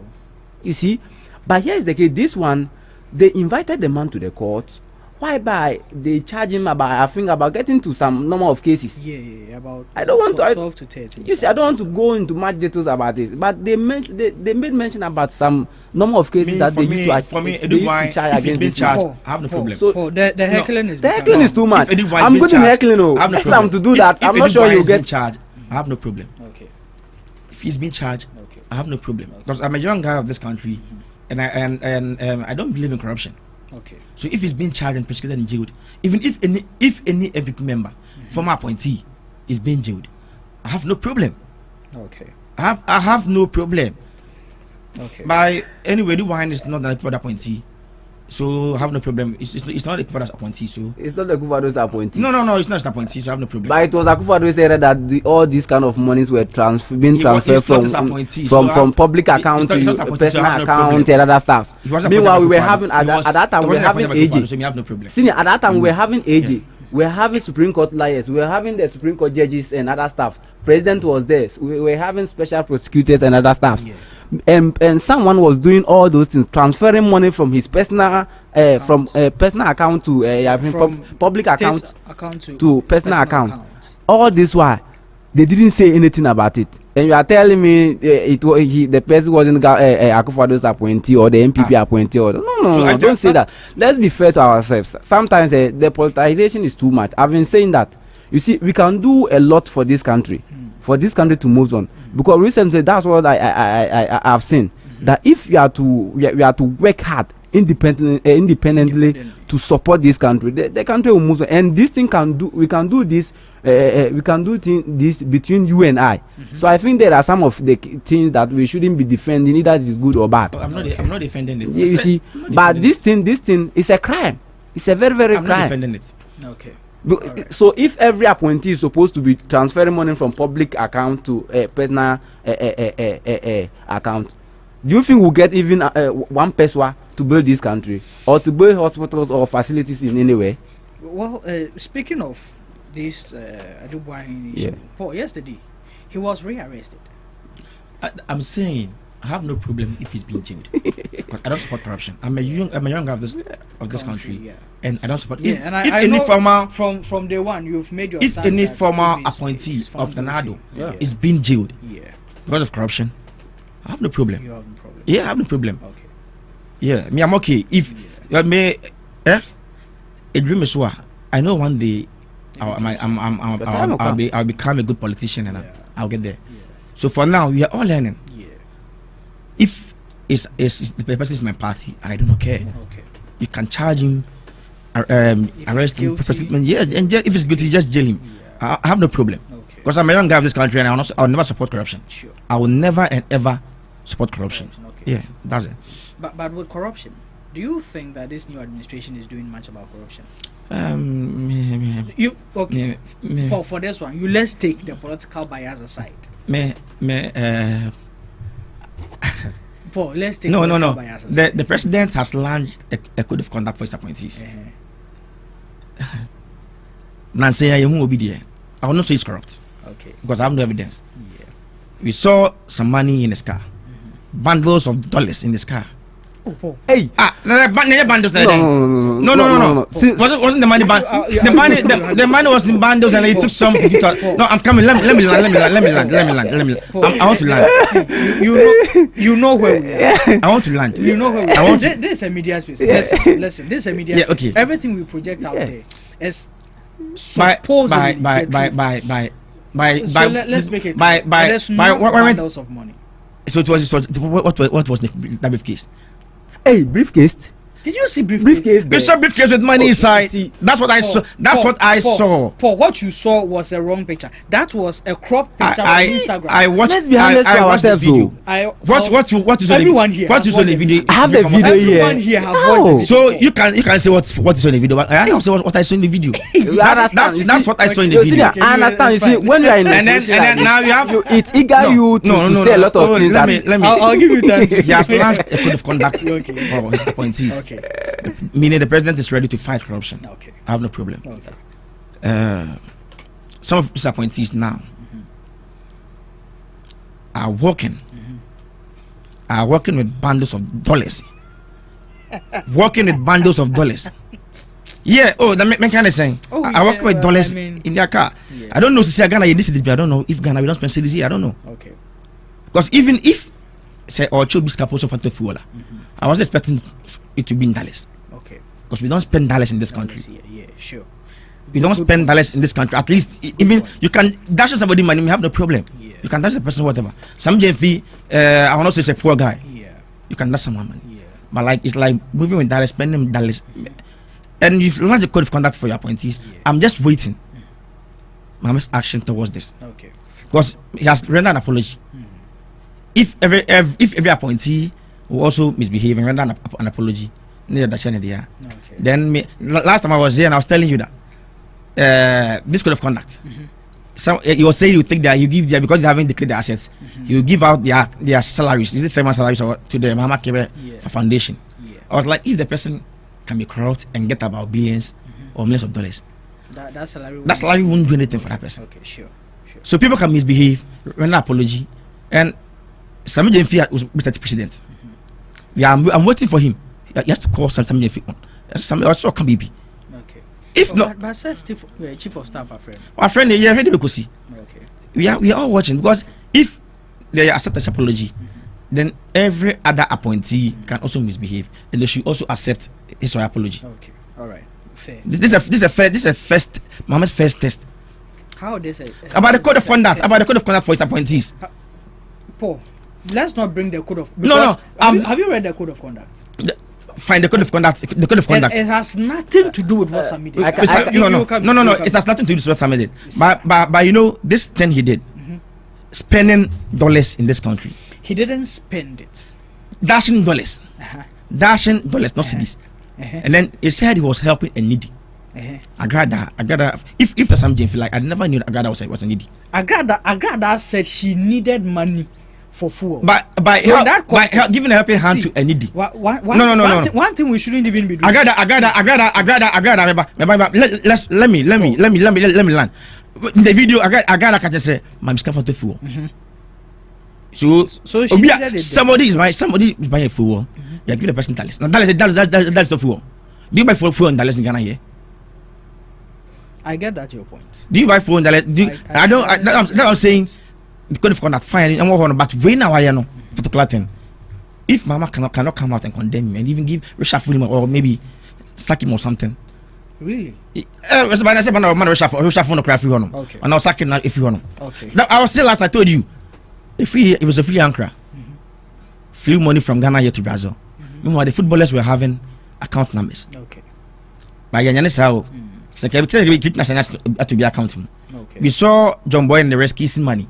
You see, but here's the case. This one, they invited the man to the court. Whereby they charge him about getting to some number of cases. Yeah, about. I don't want 12 to 13. You see, I don't want to go into much details about this, but they made mention about some number of cases that they used to charge against this charge. I have no problem. So the heckling is too much. I'm good in heckling. Next time to do that, I'm not sure you'll get charged. I have no problem. Okay. If he's been charged, I have no problem because I'm a young guy of this country, and I don't believe in corruption. Okay. So if he's being charged and prosecuted and jailed, even if any MPP member, former appointee, is being jailed, I have no problem. Okay. I have no problem. Okay. By anyway, the wine is not an equivalent appointee, so I have no problem. It's not equivalent appointee, so it's not Akufo's appointee. No, it's not appointee, so I have no problem. But it was Akufo said that all these kind of monies were being transferred from public account to personal account and other stuff. Meanwhile, we were having at that time we were having AG. So we have no problem. Senior, at that time we were having AG. We were having Supreme Court lawyers. We were having the Supreme Court judges and other stuff. President was there. We were having special prosecutors and other stuff. Yeah. And someone was doing all those things, transferring money from his personal personal account to public account to personal account. All this while they didn't say anything about it. And you are telling me the person wasn't Akufo's appointee or the MPP appointee or no, don't say that. Let's be fair to ourselves. Sometimes the politicization is too much. I've been saying that. You see, we can do a lot for this country, for this country to move on. Because recently, that's what I have seen. That if you are to work hard independently to support this country, the country will move on. And this thing we can do this between you and I. So I think there are some of the things that we shouldn't be defending, either it is good or bad. I'm not defending it. You see, but this thing is a crime. It's a very, very crime. I'm not defending it. Okay. Right. So if every appointee is supposed to be transferring money from public account to a personal account, do you think we'll get even one person to build this country or to build hospitals or facilities in any way? Well, speaking of this Adubuahin issue, Paul, yesterday he was rearrested. I'm saying I have no problem if he's being jailed. I don't support corruption. I'm a young guy of this country, and I don't support. Yeah, and I know former from day one you've made your. If any former appointee of the NADO is being jailed because of corruption, I have no problem. You have no problem. Yeah, I have no problem. Okay. Yeah, me, I'm okay. If a dream is what I know one day I'll become a good politician and I'll get there. Yeah. So for now we are all learning. If the person is my party, I don't care. Okay. You can charge him, arrest him, and if it's guilty, just jail him. I have no problem. Because I'm a young guy of this country and I'll never support corruption. Sure. I will never and ever support corruption. Okay. Yeah, that's it. But with corruption, do you think that this new administration is doing much about corruption? Paul, for this one, let's take the political bias aside. Paul, let's take bias aside. The president has launched a code of conduct for his appointees. Nancy, I will be there. I will not say it's corrupt. Okay. Because I have no evidence. Yeah. We saw some money in his car, bundles of dollars in this car. Oh, Paul. Hey, bundles. No. Wasn't the money the money was in bundles and he took some. No, I'm coming. Let me land. I want to land. You know where we are. I want to land. You know where we are. This is a media space. Listen. This is a media space. Okay. Everything we project out there is supposedly let's make it by bundles of money. So what was that briefcase? Hey, briefcase. Did you see briefcase? We saw briefcase with money inside. That's what I saw. That's what I saw. Paul, what you saw was a wrong picture. That was a cropped picture on Instagram. I watched. Let's be honest to ourselves. What is on everyone here? What is on the video? I have the video here. Everyone here have watched the video. So you can say what is on the video. I don't say what I saw in the video. That's what I saw in the video. I understand. You see, when you are in and then now you have it's eager you to say a lot of things. Let me. I'll give you time. He has launched a code of conduct for his appointees. Okay. Meaning the president is ready to fight corruption. Okay. I have no problem. Okay. Some of his appointees now are working with bundles of dollars. Working with bundles of dollars. Yeah, that make kind of saying. I work with dollars in their car. Yeah. I don't know if Ghana in this city, I don't know if Ghana we don't spend cities here. I don't know. Okay. Because even if say or Chobis also for fuel, I was expecting it to be in dollars. Okay. Because we don't spend dollars in this country. Yeah, sure. We don't spend dollars in this country. At least even you can dash somebody money, we have no problem. Yeah. You can dash the person whatever. Some JFE, I want to say it's a poor guy. Yeah. You can dash someone money. Yeah. But like it's like moving with dollars, spending dollars. And you've launched the code of conduct for your appointees. Yeah. I'm just waiting. Mama's action towards this. Okay. Because he has rendered an apology. If every appointee will also misbehave and render an apology, then last time I was here and I was telling you that this code of conduct. So you were saying you take you give their because they haven't declared their assets. You give out their salaries. Is it 3 months salaries or to the Mama Kebe for foundation? Yeah. I was like, if the person can be corrupt and get about billions or millions of dollars, that salary won't do anything for that person. Okay, sure. So people can misbehave, render apology, and Sami Jemfi was Mr. President. I'm waiting for him. He has to call Sami Jemfi on. Sami also can be. Okay. If not, but Steve, chief of staff, our friend, yeah, ready to see. Okay. We are all watching because if they accept this apology, then every other appointee can also misbehave, and they should also accept his apology. Okay. All right. Fair. This is a first Mohammed's first test. How this about the code of conduct? About the code of conduct for his appointees. Paul, let's not bring the code of. No. Have you read the code of conduct? Find the code of conduct. The code of conduct. It has nothing to do with what Sami did. No. It has nothing to do with what Sami did. But you know this thing he did, spending dollars in this country. He didn't spend it. Dashing dollars, not cedis. And then he said he was helping a needy. Agrada. If the Sami feel like I never knew Agrada was a needy. Agrada said she needed money for fuel. By giving a helping hand to a needy. No. One thing we shouldn't even be doing. Agrada. Let me land. In the video, Agrada can just say, "My miska for the fuel." So somebody is buying fuel. You give the person dollars. Now that's the fuel. Do you buy fuel in dollars in Ghana here? I get that your point. Do you buy fuel in dollars? I'm saying the code of conduct fine. But when now I know particular thing. If Mama cannot come out and condemn him and even give reshuffle him or maybe sack him or something. Really? Reshuffle no craft one. Okay. And I'll sack him if you want. Okay. Now I was still last I told you. It was a free anchor. Flew money from Ghana here to Brazil. Meanwhile, the footballers were having account numbers. Okay. By Yanisa, to be accounting. Okay. We saw John Boy and the rest kissing money.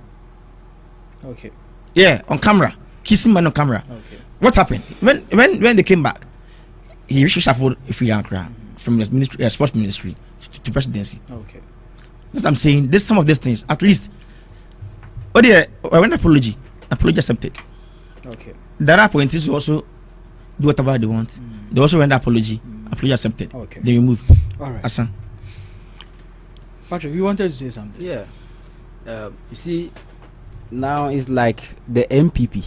Okay. Yeah, on camera. Kissing money on camera. Okay. What happened? When they came back, he reshuffled a free anchor from the ministry, sports ministry to presidency. Okay. That's what I'm saying. There's some of these things. At least I went apology accepted. Okay. The other appointees will also do whatever they want. They also render apology accepted. Okay. They remove. All right. Asan. Patrick, you wanted to say something? Yeah. You see, now it's like the MPP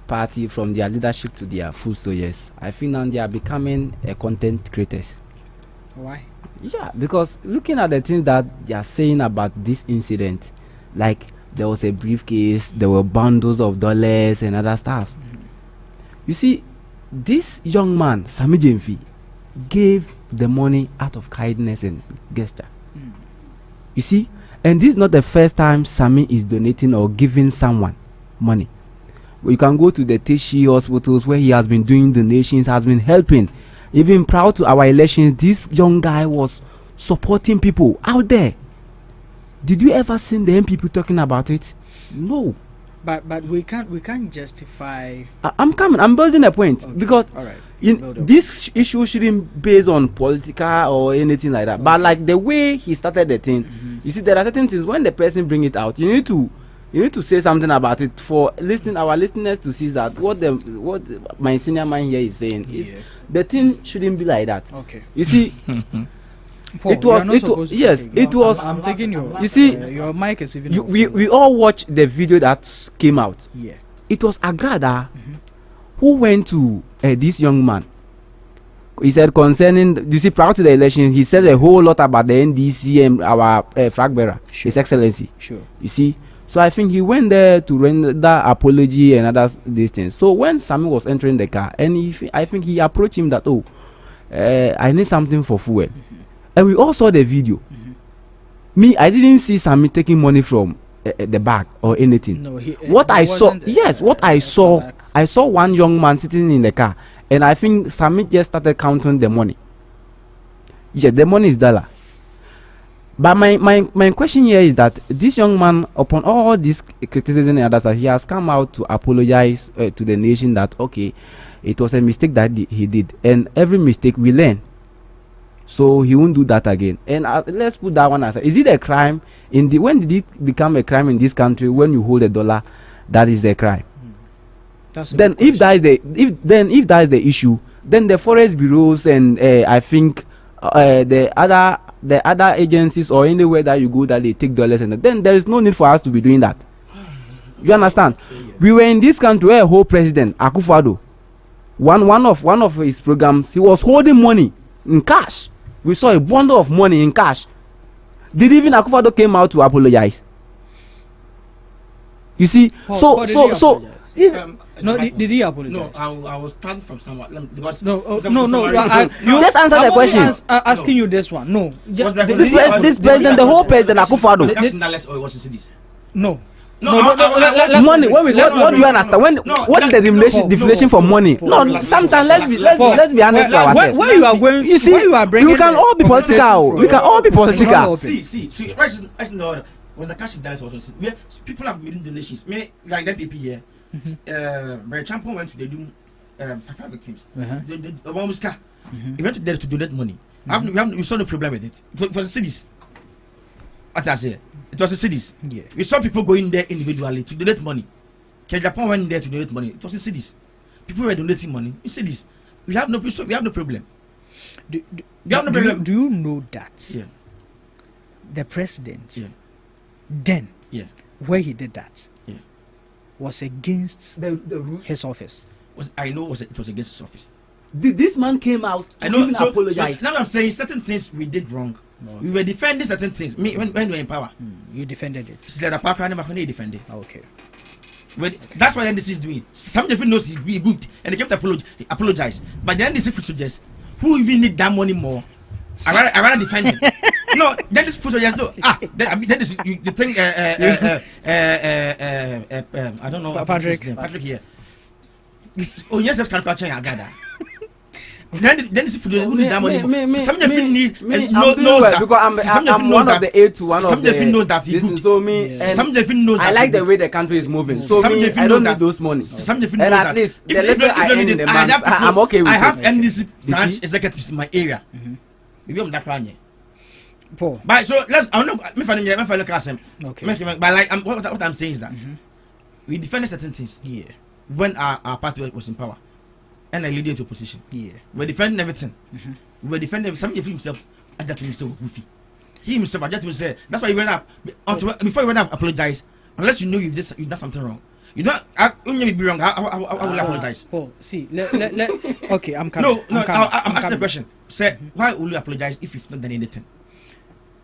party from their leadership to their full soldiers. I think now they are becoming a content creators. Why? Yeah, because looking at the things that they are saying about this incident, like there was a briefcase, there were bundles of dollars and other stuff. You see, this young man, Sami Jemfi, gave the money out of kindness and gesture. You see, and this is not the first time Sami is donating or giving someone money. You can go to the Teshi hospitals where he has been doing donations, has been helping. Even prior to our elections, this young guy was supporting people out there. Did you ever see the people talking about it? No. But we can't justify. I'm coming. I'm building a point, okay. Because all right. This issue shouldn't be based on political or anything like that. Okay. But like the way he started the thing, you see, there are certain things when the person bring it out, you need to say something about it for our listeners to see that what my senior man here is saying is the thing shouldn't be like that. Okay. You see. Paul, it was. I'm taking your. You see, your mic is even. We all watched the video that came out. Yeah. It was Agrada who went to this young man. He said concerning. You see, prior to the election, he said a whole lot about the NDC and our flag bearer, His Excellency. Sure. You see, so I think he went there to render apology and other these things. So when Sammy was entering the car, and I think he approached him that I need something for fuel. And we all saw the video. Me, I didn't see Sammy taking money from the bag or anything. No, what I saw one young man sitting in the car, and I think Sammy just started counting the money. Yeah, the money is dollar. But my question here is that this young man, upon all this criticism and others, he has come out to apologize to the nation that okay, it was a mistake that he did, and every mistake we learn. So he won't do that again. And let's put that one aside. Is it a crime when did it become a crime in this country? When you hold $1, that is a crime. Then if that is the issue, then the forest bureaus and I think the other agencies or anywhere that you go that they take dollars, and then there is no need for us to be doing that. You understand? We were in this country where a whole president Akufo-Addo, one of his programs, he was holding money in cash. We saw a bundle of money in cash. Did even Akufo-Addo came out to apologize? You see, did he apologize? No, I will stand from somewhere. Because no. You just answer the question. Asking you this one. No, this president, the whole president Akufo-Addo. No. Money. What do you understand? What is the definition for money? No, sometimes let's be honest to ourselves. Where you are going? You see, we can all be political. We can all be political. See. Was the cash that was people have made donations. Me like that people here. Mary Champion went to the doom 5 victims. The one was car. He went to there to donate money. We saw no problem with it. It was a cities. What I say. It was a cities. Yeah. We saw people going there individually to donate money. Japan went there to donate money. It was in cities. People were donating money in cities. We have no problem. Do you know that the president then where he did that was against the rules? His office. It was against his office. This man came out to even apologize. So now I'm saying certain things we did wrong. No. We were defending certain things. When we were in power, you defended it. It's like the power never defended. Okay. That's what the NDC is doing. Some different knows he moved and they kept apologize. But the NDC suggest who even need that money more? I rather defend it. No, that is just no. That is the thing. I don't know. Patrick here. Oh yes, that's kind of catching Agada. Then is who need that money. Some different need knows that because I'm one of the 8 to one of the. Some different knows that he good. So me, some different knows. I like the way the country is moving. So me, I don't need those money. Some different knows that. And at least the little I earn in the month, I'm okay with it. I have NDC branch executives in my area. Maybe I'm that plan. Paul. But so let's. I don't know. Me find class him. Okay. But like what I'm saying is that we defended certain things. Yeah. When our party was in power, and I lead into opposition. Yeah. We were defending everything. We were defending some of himself. I just himself goofy. He himself, I just say that's why he went up. Before he went up, apologize. Unless you know you've done something wrong. You don't. Only be wrong. I will apologize. Paul, see, okay, I'm coming. No. I'm asking a question. Say, why will you apologize if you've not done anything?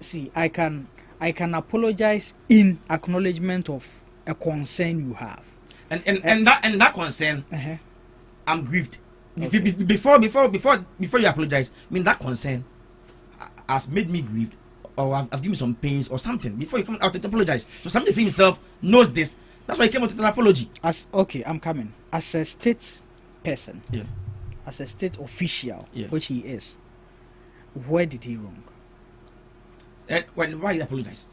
See, I can apologize in acknowledgement of a concern you have. And that concern, I'm grieved. Okay. Before you apologize, I mean that concern has made me grieved, or I've given some pains or something. Before you come out to apologize, so somebody for himself knows this. That's why he came out with an apology. I'm coming. As a state person, Yeah. As a state official, Yeah. which he is, where did he wrong? Why he apologized?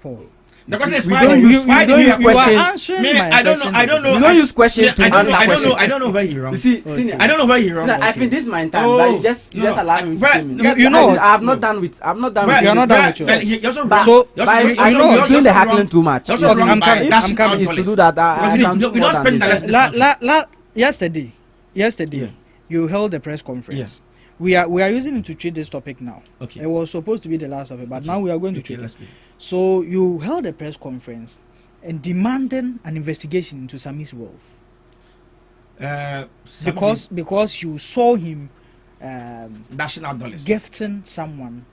Paul. The question is we why don't you use why question. You are answering my I don't know. question. I don't know. You don't use question to answer question. I don't know where he wrong. You see, senior, I don't know where he wrong. senior, I think this is my time. Oh, But you just no, allow him to where- came in. you- you know what? I have not done with. I'm not done Where- with. You are not done with where- yours. he also But, wrong. So- He also- but he I also- know he you're also doing the wrong. heckling too much. He also Okay, wrong I'm by coming. dashing I'm coming. out Is to dollars. do that. I See, can't we do more don't than spend this. dollars. Yesterday, Yeah. you held a press conference. We are using it to treat this topic now. Okay. It was supposed to be the last of it, but now we are going to Okay, treat let's it. be. So you held a press conference and demanding an investigation into Sami's wealth because you saw him dashing out dollars. gifting someone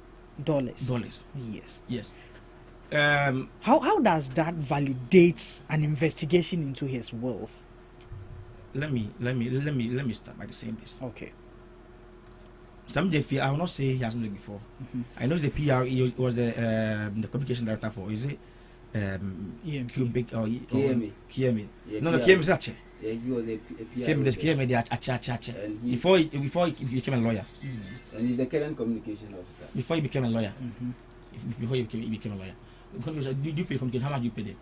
dollars. Yes. Yes. How does that validate an investigation into his wealth? Let me start by saying this. Okay. Some JF, I will not say he hasn't done it before. I know the PR he was the communication director for. Is it Cubic or KMA? KMA? Yeah, No, PR. KMA is actually. Yeah, you was a PR. KMA, there's KMA, they And he- before he became a lawyer. And he's the current communication officer. Before he became a lawyer. Before he became a lawyer. Do you pay communication? How much do you pay them?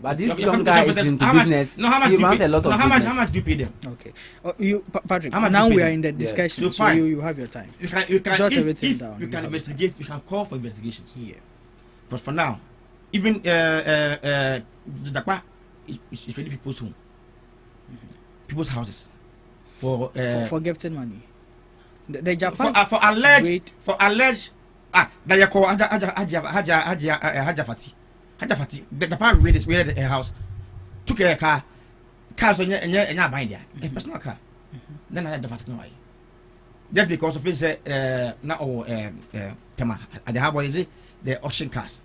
But this Your young guy is communication into officers, how much- business. No, how much He do you runs pay? a lot No, of how business. much do you pay them? Okay. Patrick, How much now do you we pay are them? in the Yeah. discussion, So so fine. you have your time. You can Jot if everything down. you You can have investigate. You can call for investigations. Yeah. But for now, even Dakpa is really people's home, people's houses for For gifting money. The Japan for alleged Wait. that you call Haja Fati. The Japan raided a house, took a car so you're buying there, a personal car. Then I had the Fati no. Just because of his now Tema at the harbor is it the auction cars.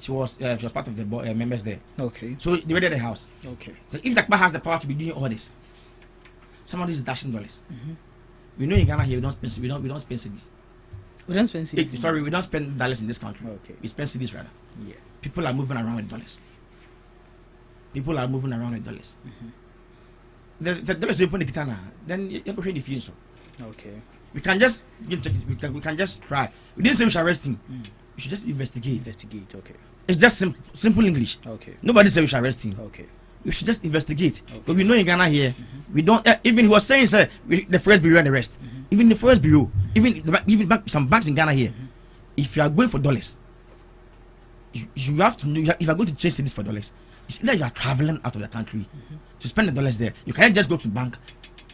She was part of the members there. Okay. So they raided the house. Okay. So if Dakpa has the power to be doing all this, somebody is dashing dollars. We know in Ghana here we don't spend cedis. We don't spend cedis. Sorry, we don't spend dollars in this country. Okay. We spend cedis rather. Yeah. People are moving around with dollars. The dollars they put in the kitana, then you can go the fees. Okay. We can just try. We didn't say we should arrest him. We should just investigate. Okay. It's just simple English. Okay. Nobody said we should arrest him. Okay. We should just investigate. But we know in Ghana here, we don't. Even he was saying, sir, the first bureau and the rest. Even the first bureau, even some banks in Ghana here, if you are going for dollars, you have to know. If you are going to change this for dollars, it's either you are traveling out of the country to spend the dollars there. You can't just go to the bank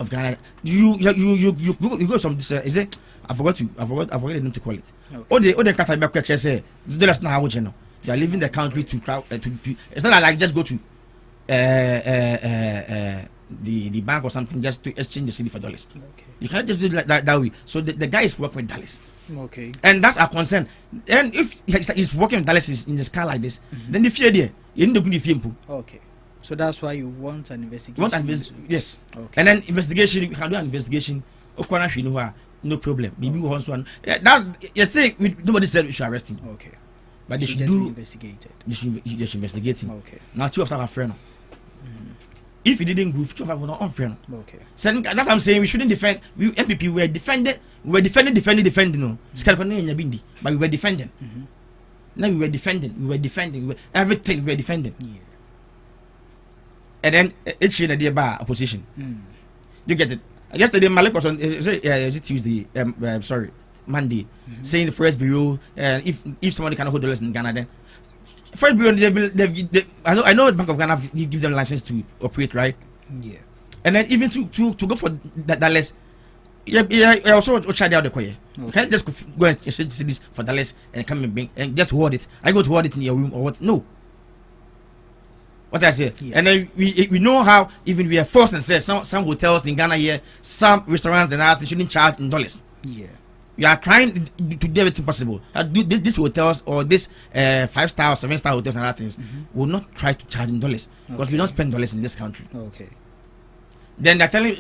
of Ghana. You go some. Is it? I forgot the name to call it. Okay. All the Qatar back say dollars now how you know. You are leaving the country to travel. It's not like just go to the bank or something just to exchange the cedi for dollars. Okay. You can't just do it like that way. So the guy is working with dollars. Okay. And that's our concern. And if he's working with dollars in the sky like this, then the fear there, you need to be fear. Okay. So that's why you want an investigation. Yes. Okay. And then investigation, we can do an investigation. No problem. Maybe we want one. That's yesterday. Nobody said we should arrest him. Okay. But they should just do. be investigated. They should investigate him. Okay. Now two of them are friend. If he didn't go, two of them were not unfriend. Okay. So that's what I'm saying. We shouldn't defend. We MPP were defending. We were defending. No, but we were defending. Now we were defending. Everything we were defending. Yeah. And then it's in the bar opposition. You get it. Yesterday, Malik was on. Is it Tuesday? Sorry, Monday, saying the first bureau. If somebody cannot hold dollars in Ghana, then first bureau I know the Bank of Ghana give them license to operate, right? Yeah. And then even to go for dollars, I also tried out the choir. You can't just go and exchange this for dollars and come and bring and just hold it. I go to hold it in your room or what? No. What I say, and then we know how even we are forced and say some hotels in Ghana here, some restaurants and that they shouldn't charge in dollars. Yeah. We are trying to do everything possible. Do these hotels or this 5-star or 7-star hotels and other things will not try to charge in dollars because we don't spend dollars in this country. Okay. Then they're telling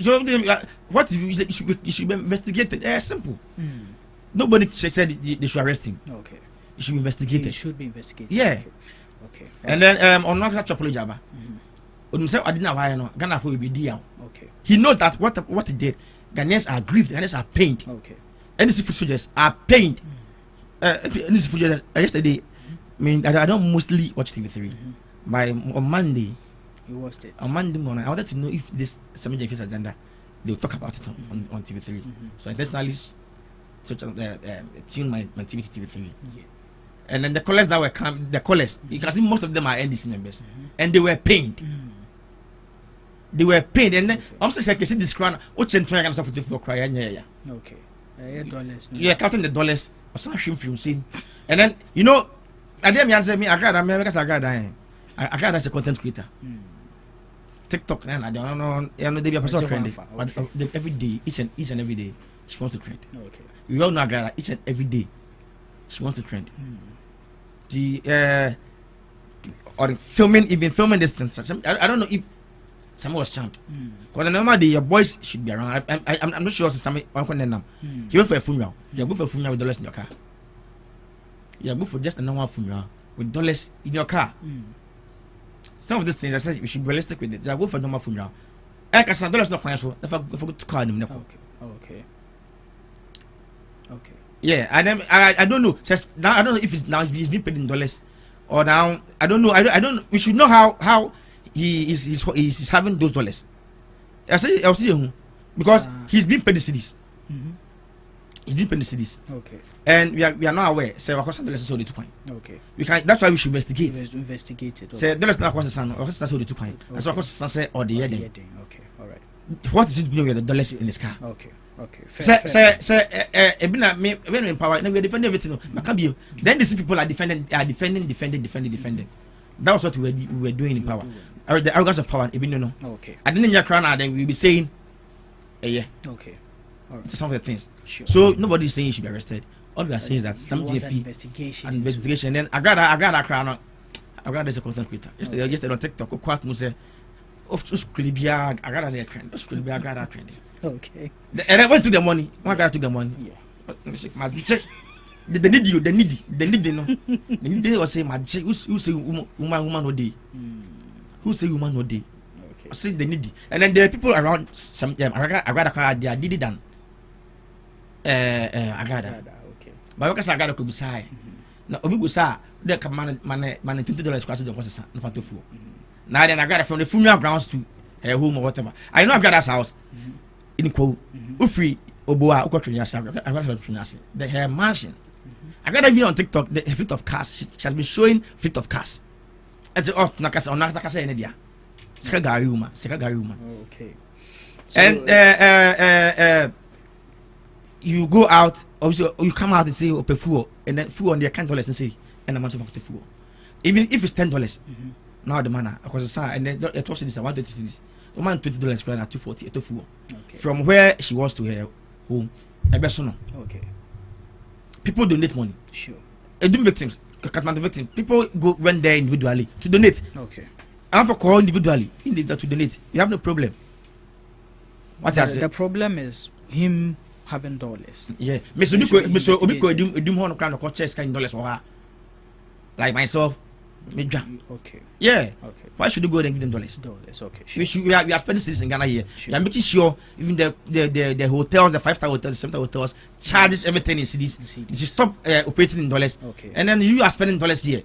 what you should be investigated. Simple. Nobody said they should arrest him. Okay. It should be investigated. It should be investigated. Yeah. Okay. And then on not chopolo jaba. I didn't know Ghana for be deal. Okay. He knows that what he did. Ghanaians are grieved. Ghanaians are pained. Okay. And these food soldiers are pained. These food soldiers yesterday. I mean, I don't mostly watch TV3. On Monday. You watched it. On Monday morning, I wanted to know if this 7th Face agenda, they will talk about it on TV3. So I intentionally tune my TV to TV3. Yeah. And then the callers that were you can see most of them are NDC members, and they were pained. They were pained, and then I'm saying I can see this crown. What's in trying to stop for crying? Yeah. Okay. Dollars. You're counting the dollars or some shame from scene, and then I didn't answer me. I got as a content creator. TikTok, and I don't know. They be a person trending, but every day, each and every day, she wants to trend. Okay. We all know Agada each and every day. She wants to trend. Or filming this thing. I don't know if someone was charmed. Because normally your boys should be around. I'm not sure somebody them. You went for a funeral. You go for a funeral with dollars in your car. You go for just a normal funeral with dollars in your car. Some of these things I said we should be realistic with it. I go for a normal funeral. I can send dollars not fine, so if I forget to call them. Okay. Yeah, and then I don't know. Now I don't know if it's being paid in dollars or now I don't know. I don't. We should know how he is having those dollars. I'll see because he's being paid the cities. He's being paid the cities. Okay. And we are not aware. Say what cost dollars is only 2 coin. Okay. We can. That's why we should investigate. Investigate it. Okay. Say dollars not cost the sun. Or cost only 2 coin. That's what cost the sun or the year. Okay. All right. What is it doing with the dollars in his car? Okay. Say, me when in power, we are defending everything. Then these people are defending. That was what we were doing in power. The arrogance of power. Okay. I didn't hear crown. Then we'll be saying, yeah. Okay. All right. Some of the things. Sure. So nobody is saying he should be arrested. All we are saying is that some investigation. Then I got a crown. I got as a content creator. Yesterday on TikTok, quite much. Of I got a trend. I got a trend. Okay. And I went to the money. One guy took the money. Yeah. They need you. They know. They need was say my who say woman no day. Who say woman no day. Okay. I say they need. And then there are people around some I got a car. They are needed than I got that. Okay. But because I got a could be say. Now obi go say they come man $20 cost the cost no to fool. Now then I got it from the funeral grounds to her home or whatever. I know I've got that house. In quote, Ufri Oboa, the her mansion. I got a video on TikTok, the fleet of cars. She has been showing fleet of cars. At the Nakasa on Nakasa in India. Sekagari woman. Okay. So, and you go out, obviously, you come out and say, Ope Fuo, and then Fuo on the account dollars and say, and I'm of the Fuo. Even if it's $10, now the manner, of course, and then it was this, I wanted to do this. $20 at 240 at Fuo. From where she was to her home, okay. People donate money. Sure. Victims, people went there individually to donate. Okay. And for call individually to donate. You have no problem. What is the problem is him having dollars. Yeah. Mr. Obiko dollars for her. Like myself. Okay. Yeah. Okay. Why should you go there and give them dollars? Okay. Sure. We are spending cities in Ghana here. Sure. We are making sure even the hotels, the 5-star hotels, the 7-star hotels charges everything in cities. You should stop operating in dollars. Okay. And then you are spending dollars here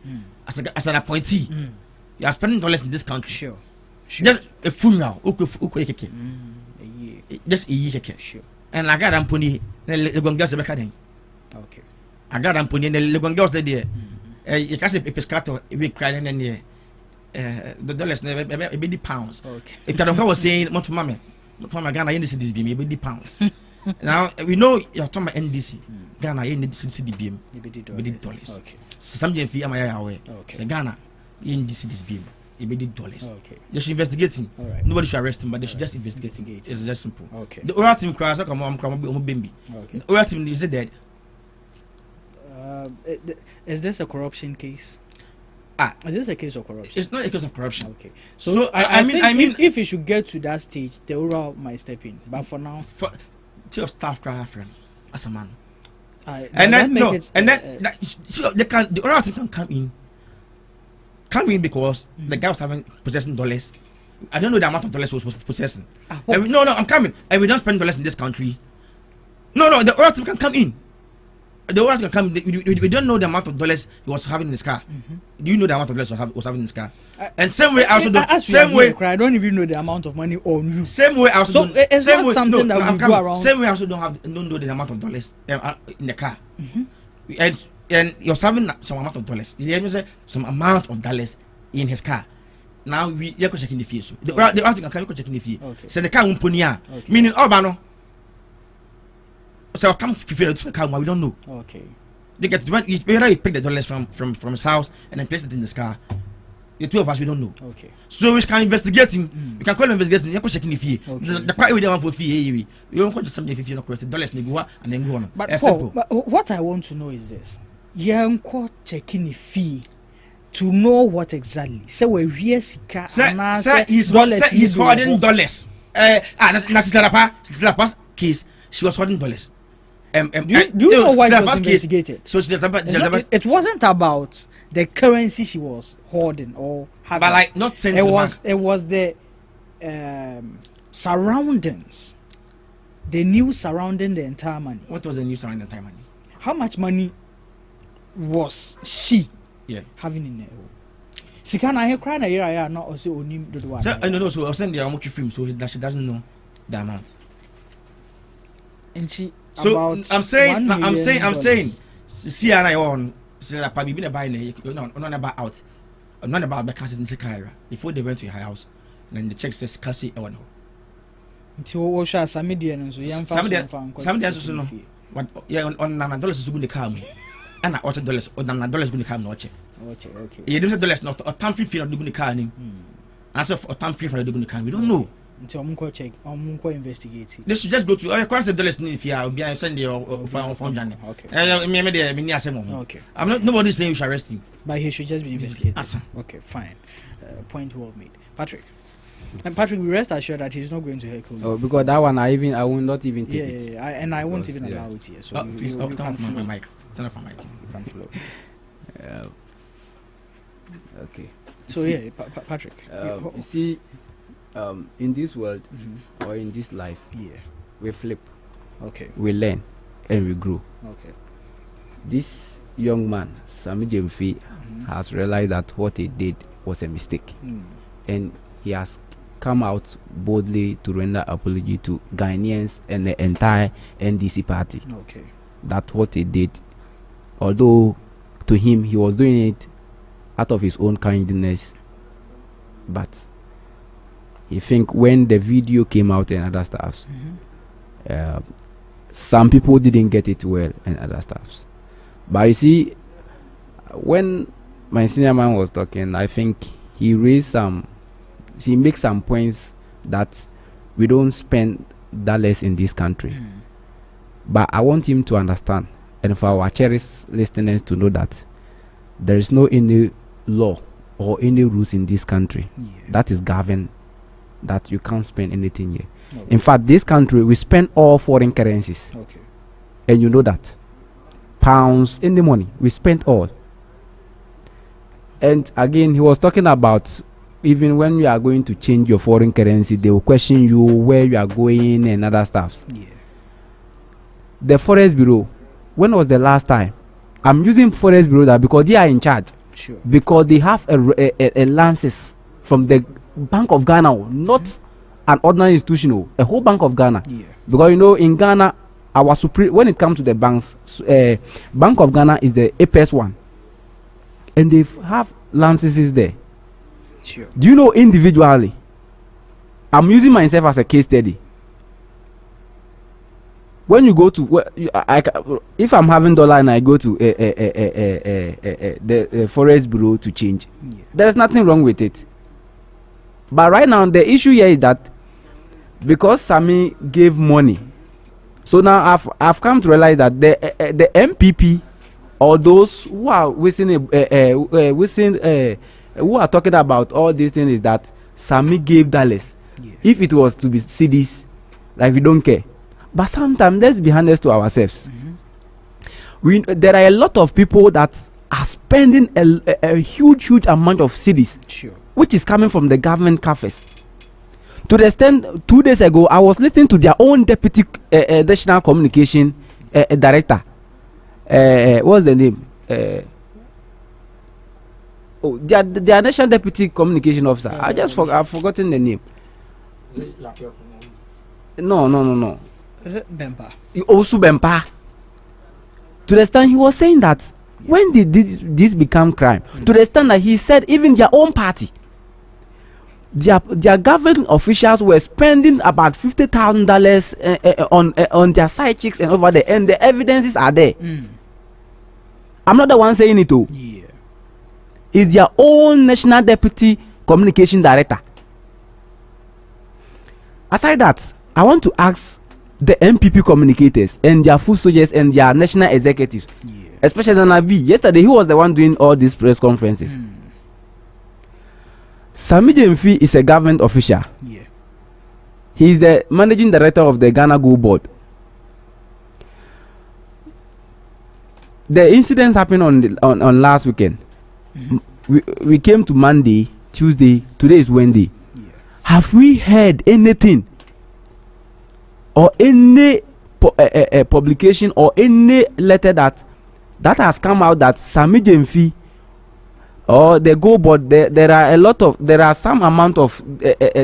as an appointee. You are spending dollars in this country. Sure. Just a funeral. Just a year. Sure. And I got Amponi. The girls are okay. I got Amponi and the girls there. You can't say a pescato, we cry and then the dollars never be the pounds. Okay. If I don't was saying, Monto Mama, Ghana, you need to see this beam, be the pounds. Now we know you're talking about NDC. Ghana, you need to see the beam, be the dollars. Okay. Something fee am I away. Okay. Ghana, you need to see this beam, it be the dollars. Okay. They should investigate him. All right. Nobody should arrest him, but they should just investigate him. It's just simple. Okay. The oral team cries, come on, baby. Okay. The oral team is dead. Is this a corruption case? Is this a case of corruption? It's not a case of corruption. Okay. So I mean, if it should get to that stage, the oral might step in. But for now, your staff cry friend as a man. And then the oral team can come in come in because the guy was possessing dollars. I don't know the amount of dollars he was possessing. No, I'm coming. And we don't spend dollars in this country. No, the oil team can come in. The oil team can come. We don't know the amount of dollars he was having in his car. Do you know the amount of dollars he was having in his car? And same way, I also don't. Same way, I don't even know the amount of money on you. Same way, I also don't. It's not something that we go around. Same way, I also don't know the amount of dollars in the car. And you're having some amount of dollars. You say some amount of dollars in his car. Now you're checking the fee. So the oil team can come checking the fee. So the car won't pony. Meaning, no. So come to the car, we don't know. Okay. They get whether he pick the dollars from his house and then place it in this car. The two of us, we don't know. Okay. So we can investigate him. We can call him investigation. You can check in the fee. The part we don't want for fee. We don't want to something if you don't collect the dollars. They go and then go on. But Paul, what I want to know is this: you can check in the fee to know what exactly. So we he's holding dollars. Sister case. She was holding dollars. Do you know why she was investigated? So it wasn't about the currency she was holding or having. But like not sent it was the surroundings, the news surrounding the entire money. What was the news surrounding the entire money? How much money was she having in there? She can't hear crying a year not also onim do one. So no, so I'll send the amount film so that she doesn't know the amount. And she so I'm saying see and I on say that probably been a buy not about out. I'm not about the cash in Sakaira before they went to her house and then the check says cash I want. Until we shall some median so young some also know what on $9 is going to come and $8 or $9 going to come no check. Okay. You don't say dollars not a time fee not going to come. As of a time fee for the going to come. We don't know. Until I'm check, I'm investigate. They should just go to across the dollars if you are behind Sunday or from January. Okay. I'm not nobody saying you should arrest him. But he should just be investigated. Okay, fine. Point well made. Patrick. And Patrick, we rest assured that he's not going to heckle you. Oh, because that one I will not even take it. And I won't even allow it here. So please you turn off my mic. Turn off my mic. You can flow. Okay. So Patrick. You see, in this world or in this life, we flip. Okay. We learn and we grow. Okay. This young man, Sami Jemfi, has realized that what he did was a mistake, and he has come out boldly to render apology to Ghanaians and the entire NDC party. Okay. That what he did, although to him he was doing it out of his own kindness, but I think when the video came out and other stuffs, some people didn't get it well and other stuffs. But you see, when my senior man was talking, I think he makes some points that we don't spend dollars in this country. But I want him to understand, and for our cherished listeners to know that there is no any law or any rules in this country that is governed that you can't spend anything here. Okay. In fact, this country, we spend all foreign currencies. Okay. And you know that. Pounds, any money, we spend all. And again, he was talking about even when you are going to change your foreign currency, they will question you where you are going and other stuffs. Yeah. The Forest Bureau, when was the last time? I'm using Forest Bureau that because they are in charge. Sure. Because they have a license from the Bank of Ghana, not an ordinary institution, a whole Bank of Ghana. Yeah. Because in Ghana, our supreme, when it comes to the banks, Bank of Ghana is the apex one, and they have licenses there. Sure. Do you know individually? I'm using myself as a case study. When you go to if I'm having dollar and I go to the Forest Bureau to change, there's nothing wrong with it. But right now the issue here is that because Sami gave money, so now I've come to realize that the MPP or those who are who are talking about all these things is that Sami gave dollars. If it was to be cedis, like we don't care. But sometimes let's be honest to ourselves. There are a lot of people that are spending a huge amount of cedis, Sure. which is coming from the government coffers. To the extent, 2 days ago, I was listening to their own deputy national communication director. What's the name? Their national deputy communication officer. I've forgotten the name. No. Is it Bempa? Also Bempa. To the extent he was saying that when did this become crime? To the extent that he said even their own party, their government officials were spending about $50,000 on their side chicks and over there, and the evidences are there. I'm not the one saying it too. Yeah. It's their own national deputy communication director. Aside that, I want to ask the MPP communicators and their food soldiers and their national executives, especially Nanabi. Yesterday, he was the one doing all these press conferences. Sami Jemfi is a government official. Yeah. He is the managing director of the Ghana Gold Board. The incidents happened on last weekend. We came to Monday, Tuesday, today is Wednesday. Have we heard anything or any publication or any letter that has come out that Sami Jemfi or the Go Board, there are some amount of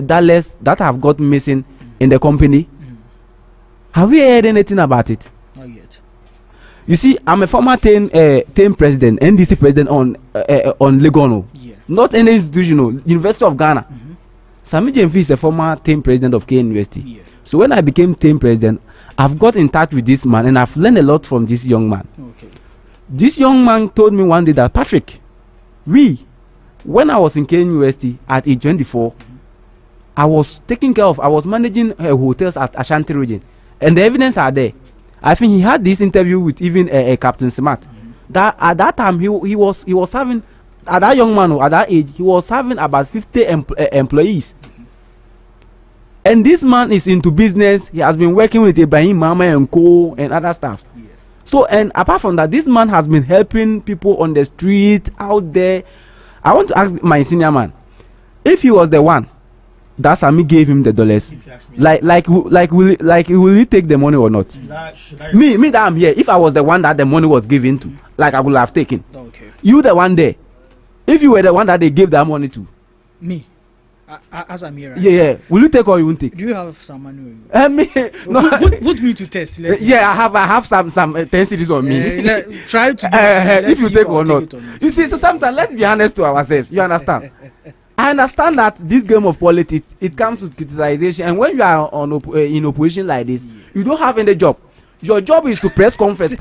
dollars that have got missing in the company? Have we heard anything about it? Not yet. You see, I'm a former team president, NDC president on Legono. Yeah. Not any institutional, University of Ghana. Sami Jemfi is a former team president of K University. Yeah. So when I became team president, I've got in touch with this man and I've learned a lot from this young man. Okay. This young man told me one day that, Patrick, when I was in K University at age 24, I was managing hotels at Ashanti region, and the evidence are there. I think he had this interview with even Captain Smart. That at that time he was having, at that young man at that age, he was having about 50 employees. And this man is into business. He has been working with Ibrahim Mama and Co and other stuff. Yeah. So, and apart from that, this man has been helping people on the street out there. I want to ask my senior man, if he was the one that Sami gave him the dollars, will he take the money or not? Me that I'm here. If I was the one that the money was given to, I would have taken. Okay. You the one there. If you were the one that they gave that money to, me. As I'm here. Right? Yeah. Will you take or you won't take? Do you have some money? No. Put me to test. Yeah, I have some 10 cities on me. Try to. If you take or not. You see, so sometimes let's be honest to ourselves. You understand? I understand that this game of politics, it comes with criticization, and when you are in opposition like this, you don't have any job. Your job is to press conference,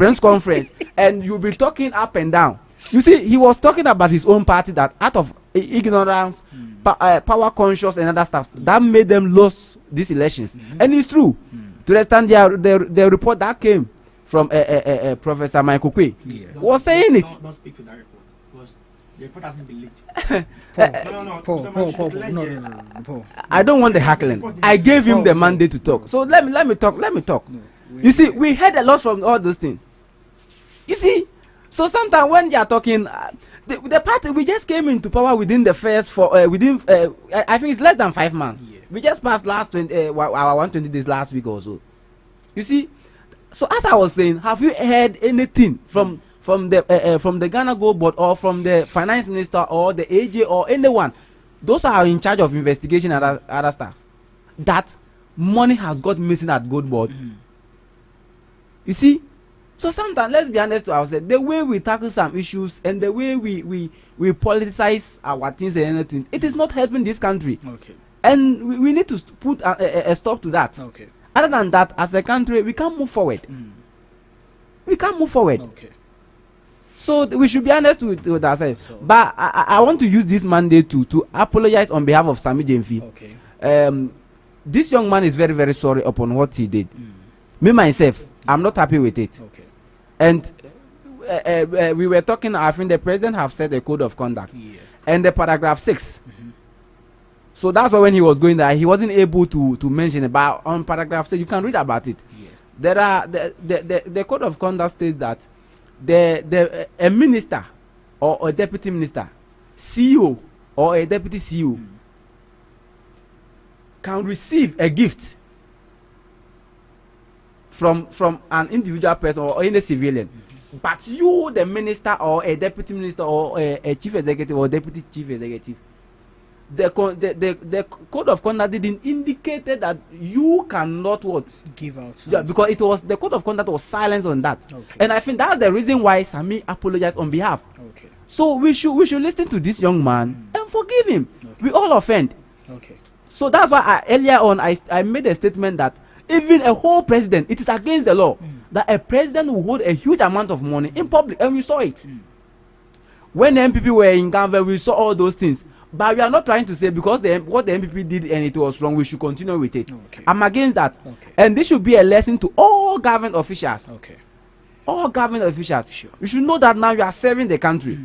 and you'll be talking up and down. You see, he was talking about his own party that out of ignorance, power conscious and other stuff, that made them lose these elections. And it's true. To understand the report that came from Professor Michael Kwe was saying it. Don't speak to that report because the report hasn't been leaked. Paul. I don't want the heckling. I gave him the mandate to talk. So let me talk. No, you see, we heard a lot from all those things. You see, so sometimes when they are talking, the party, we just came into power within the first I think it's less than 5 months. Yeah. We just passed our 120 days last week or so. You see, so as I was saying, have you heard anything from the Ghana Gold Board or from the finance minister or the AJ or anyone? Those are in charge of investigation and other stuff. That money has got missing at Gold Board. You see. So sometimes, let's be honest to ourselves, the way we tackle some issues and the way we politicize our things and anything, it is not helping this country. Okay. And we need to put a stop to that. Okay. Other than that, as a country, we can't move forward. We can't move forward. Okay. So we should be honest with ourselves. So, but I want to use this mandate to apologize on behalf of Sami Jemfi. Okay. This young man is very, very sorry upon what he did. Me, myself, I'm not happy with it. Okay. And we were talking, I think the president have set a code of conduct. Yeah. And the paragraph 6. So that's why when he was going there, he wasn't able to mention it. But on paragraph 6, you can read about it. Yeah. There are the code of conduct states that a minister or a deputy minister, CEO or a deputy CEO can receive a gift from an individual person or any civilian, but you, the minister or a deputy minister or a chief executive or deputy chief executive, the code of conduct didn't indicate that you cannot what give out. Yeah, because it was the code of conduct was silence on that. Okay. And I think that's the reason why Sami apologized on behalf. Okay. So we should listen to this young man and forgive him. Okay. We all offend. Okay. So that's why earlier on I made a statement that even a whole president, it is against the law that a president will hold a huge amount of money in public, and we saw it. When the MPP were in government, we saw all those things. But we are not trying to say because what the MPP did and it was wrong, we should continue with it. Okay. I'm against that. Okay. And this should be a lesson to all government officials. Okay. All government officials. Sure. You should know that now you are serving the country.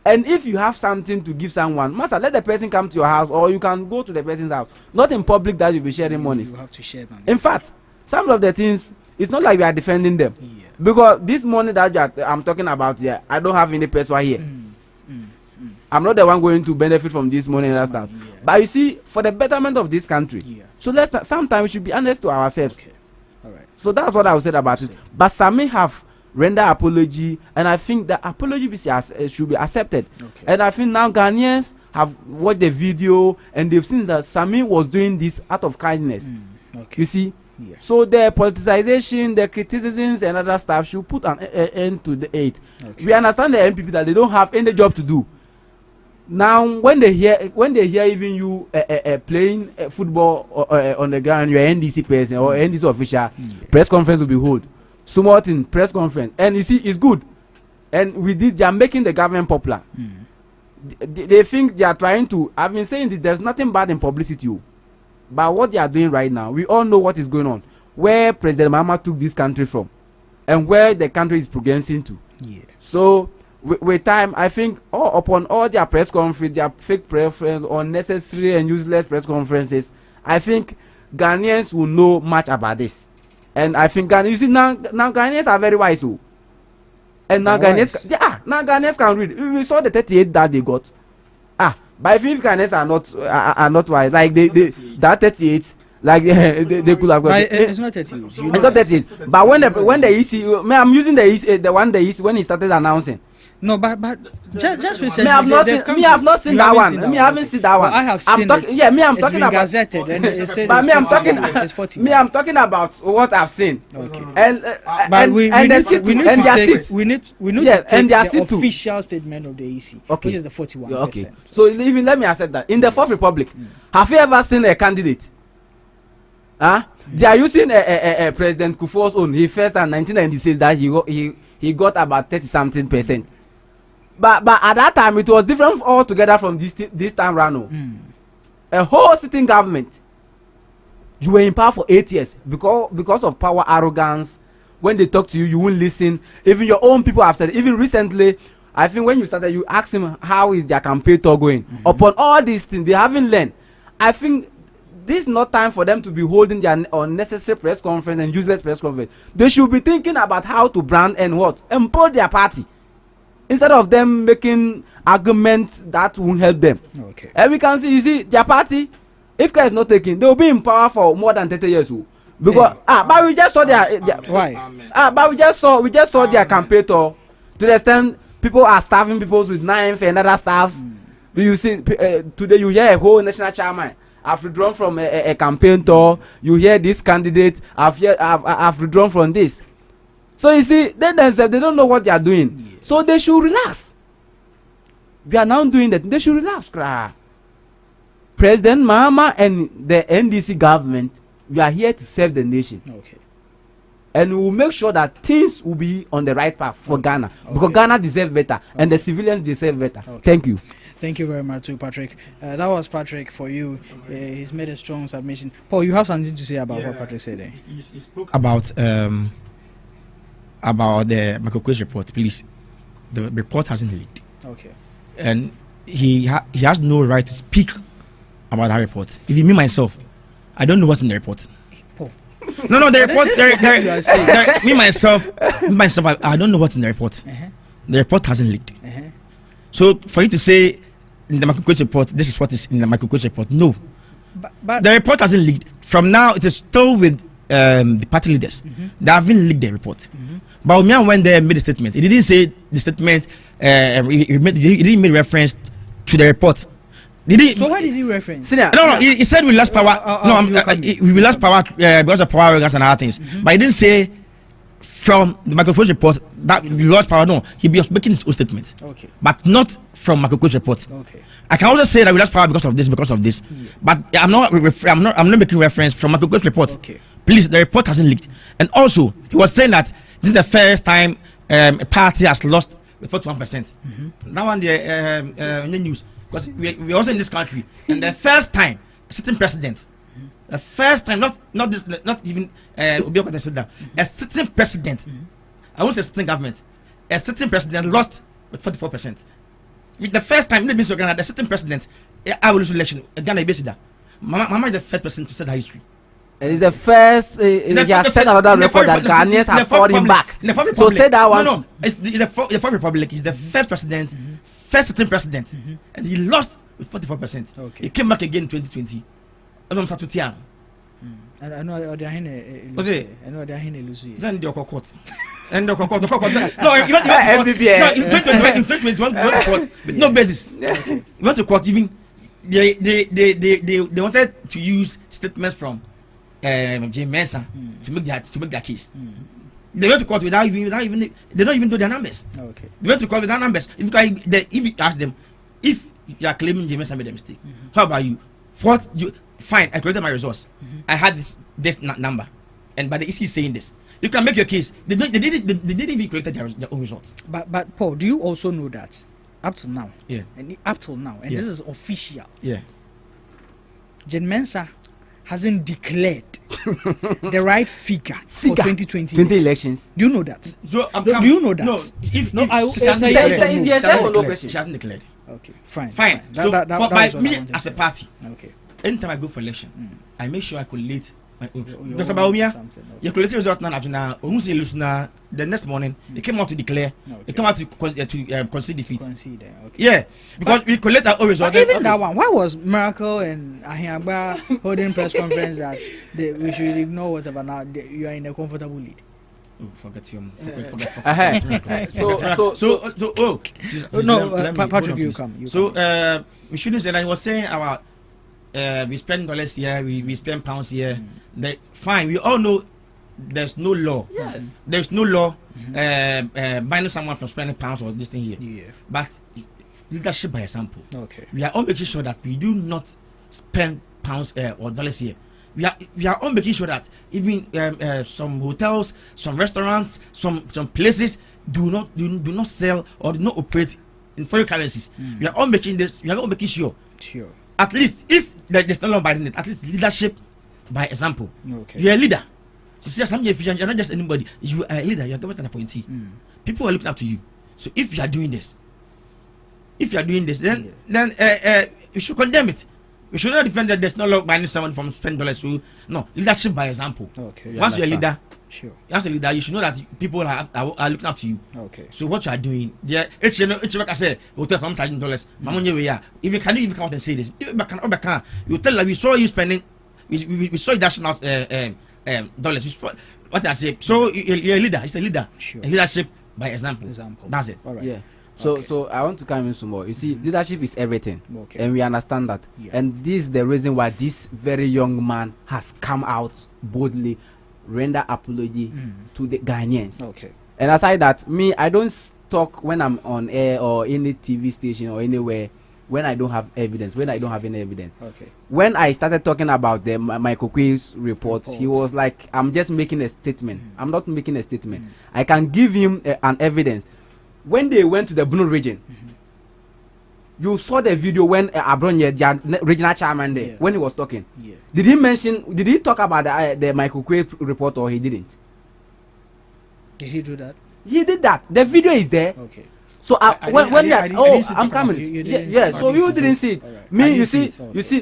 And if you have something to give someone, master, let the person come to your house, or you can go to the person's house. Not in public that you'll be sharing money. You have to share money. In fact, some of the things, it's not like we are defending them. Yeah. Because this money that I'm talking about here, I don't have any person here. I'm not the one going to benefit from this money and that stuff. Yeah. But you see, for the betterment of this country, so sometimes we should be honest to ourselves. Okay. All right. So that's what I would say about it. But Sami have rendered apology, and I think the apology should be accepted. Okay. And I think now Ghanaians have watched the video and they've seen that Sami was doing this out of kindness. Okay. You see? Yeah. So the politicization, the criticisms and other stuff should put an end to it. Okay. We understand the MPP that they don't have any job to do. Now, when they hear even you playing football on the ground, you're an NDC person or NDC official, press conference will be held. Small thing, press conference, and you see, it's good. And with this, they are making the government popular. They think they are trying to. I've been saying this. There's nothing bad in publicity, but what they are doing right now, we all know what is going on. Where President Mahama took this country from, and where the country is progressing to. Yeah. So. With time, I think upon all their press conferences, their fake preference, unnecessary and useless press conferences, I think Ghanaians will know much about this. And I think you see now Ghanaians are very wise. And now Ghanaians can read. We saw the 38 that they got. But I think Ghanaians are not wise. Like that 38. Like they could have got. It's not 38. It's not 38. But when the EC, I'm using the EC, the one the EC when he started announcing. No, but just recently. Me have not seen that one. Me haven't seen that one. I have seen it. Yeah, me I'm it's talking been about. Gazetted and it says But me I'm talking. it's 40. Me I'm talking about what I've seen. Okay. And we and need the to take we need Yes, to and take they are the official statement of the EC, Okay. which is the 41%. Okay. So even let me accept that. In the Fourth Republic, have you ever seen a candidate? They are using a President Kufuor's own. He first in 1996 that he got about 30-something%. But at that time it was different altogether from this time round. A whole sitting government, you were in power for 8 years because of power arrogance. When they talk to you, you won't listen. Even your own people have said. Even recently, I think when you started, you asked him how is their campaign tour going. Upon all these things, they haven't learned. I think this is not time for them to be holding their unnecessary press conference and useless press conference. They should be thinking about how to brand and what empower their party, instead of them making arguments that won't help them. Okay. And we can see, you see, their party, if care is not taken, they will be in power for more than 30 years. Because but we just saw their why? But we just saw their campaign tour. To the extent people are starving people with knife and other stuffs. You see, today you hear a whole national chairman I've withdrawn from a campaign tour. You hear this candidate I've withdrawn from this. So you see, they themselves, they don't know what they are doing. Yeah. So they should relax. We are now doing that. They should relax. President Mahama and the NDC government, we are here to serve the nation. Okay. And we will make sure that things will be on the right path for Ghana. Because Ghana deserves better and the civilians deserve better. Thank you. Thank you very much to Patrick. That was Patrick for you. He's made a strong submission. Paul, you have something to say about what Patrick said there? He spoke about the Makoko's report. Please, the report hasn't leaked. Okay. And he has no right to speak about that report. If you me myself, I don't know what's in the report. Paul. No, the report. Me myself, I don't know what's in the report. The report hasn't leaked. So for you to say in the Makukwes report, this is what is in the Makukwes report, no. But the report hasn't leaked. From now, it is still with the party leaders. They haven't leaked the report. But Omian went there and made a statement. He didn't say the statement. He didn't make reference to the report. So what did he reference? No. He said we lost power. We lost power because of power organs and other things. But he didn't say from the Makukwes report that we lost power. No, he was making his own statement. Okay. But not from Makukwes report. Okay. I can also say that we lost power because of this. Yeah. But I'm not making reference from Makukwes report. Okay. Please, the report hasn't leaked. And also, he was saying that this is the first time a party has lost with 41%. Now on the news, because we're also in this country, and the first time a sitting president, the first time, not even Obiakota said that, a sitting president, I won't say sitting government, a sitting president lost with 44%. The first time in the business of Ghana, the sitting president, I will lose election. Ghana is that. Mama is the first person to say that history. It is the first. He has set another record that Ghanaians have fought him back. So say that one. No. It's the Fourth Republic is the first president, first sitting president, and he lost with 44%. Okay. He came back again in 2020. I know they are in Lucy. Then the court. And the court. No, you want in 2021 court. No basis. You want to court even. They wanted to use statements from James Mensah to make their case. They went to court without even they don't even know their numbers. Okay. They went to court without numbers. If you ask them, if you are claiming James Mensah made a mistake, how about you? What you fine? I collected my results. I had this number, and by the EC saying this, you can make your case. They didn't even collect their own results. But Paul, do you also know that up to now? Yeah. And up till now, and this is official. Yeah. James Mensah hasn't declared the right figure for 2020 elections. Do you know that? So do you know that? No. She hasn't declared. Okay, fine. So by me as a party, okay. Anytime I go for election, I make sure I collate my own. Dr. Baumia, you collect result now. The next morning, they came out to declare. They came out to concede defeat. Okay. Yeah, because we collect our own result. Even that one, why was Miracle and Ahiagba holding press conference that we should ignore whatever? Now you are in a comfortable lead. Oh, forget you. Patrick, you come. So we shouldn't say that. He was saying about we spend dollars here, we spend pounds here. Fine, we all know there's no law. Yes. There's no law binding someone from spending pounds or this thing here. Yeah. But leadership by example. Okay. We are all making sure that we do not spend pounds or dollars here. We are all making sure that even some hotels, some restaurants, some places do not sell or do not operate in foreign currencies. We are all making this. We are all making sure. Sure. At least if there's no law binding it, at least leadership by example. Okay. You're a leader. So see, you're not just anybody. You are a leader. You're a government appointee. People are looking up to you. So if you are doing this, then you should condemn it. We should not defend that there's no law binding someone from spending dollars. So no, leadership by example. Okay. Once you're a leader, sure. As a leader, you should know that people are looking up to you. Okay. So what you are doing, each work I say, hotel from charging dollars. Even can you even come out and say this? You tell that we saw you spending, we saw you dashing out dollars. What I say. So you're a leader. It's a leader. Sure. A leadership by example. That's it. All right. Yeah. So I want to come in some more. You see, leadership is everything, and we understand that. Yeah. And this is the reason why this very young man has come out boldly, render apology to the Ghanaians. Okay. And aside that, me, I don't talk when I'm on air or any TV station or anywhere when I don't have evidence. When I don't have any evidence. Okay. When I started talking about the Michael Quay's report, he was like, "I'm just making a statement. I'm not making a statement. I can give him an evidence." When they went to the Bunu region, you saw the video when Abronye, the regional chairman there, when he was talking. Yeah. Did he talk about the Michael Quay report or he didn't? Did he do that? He did that. The video is there. Okay. So I'm coming. Yeah. So you didn't see it. Right. Me, you see.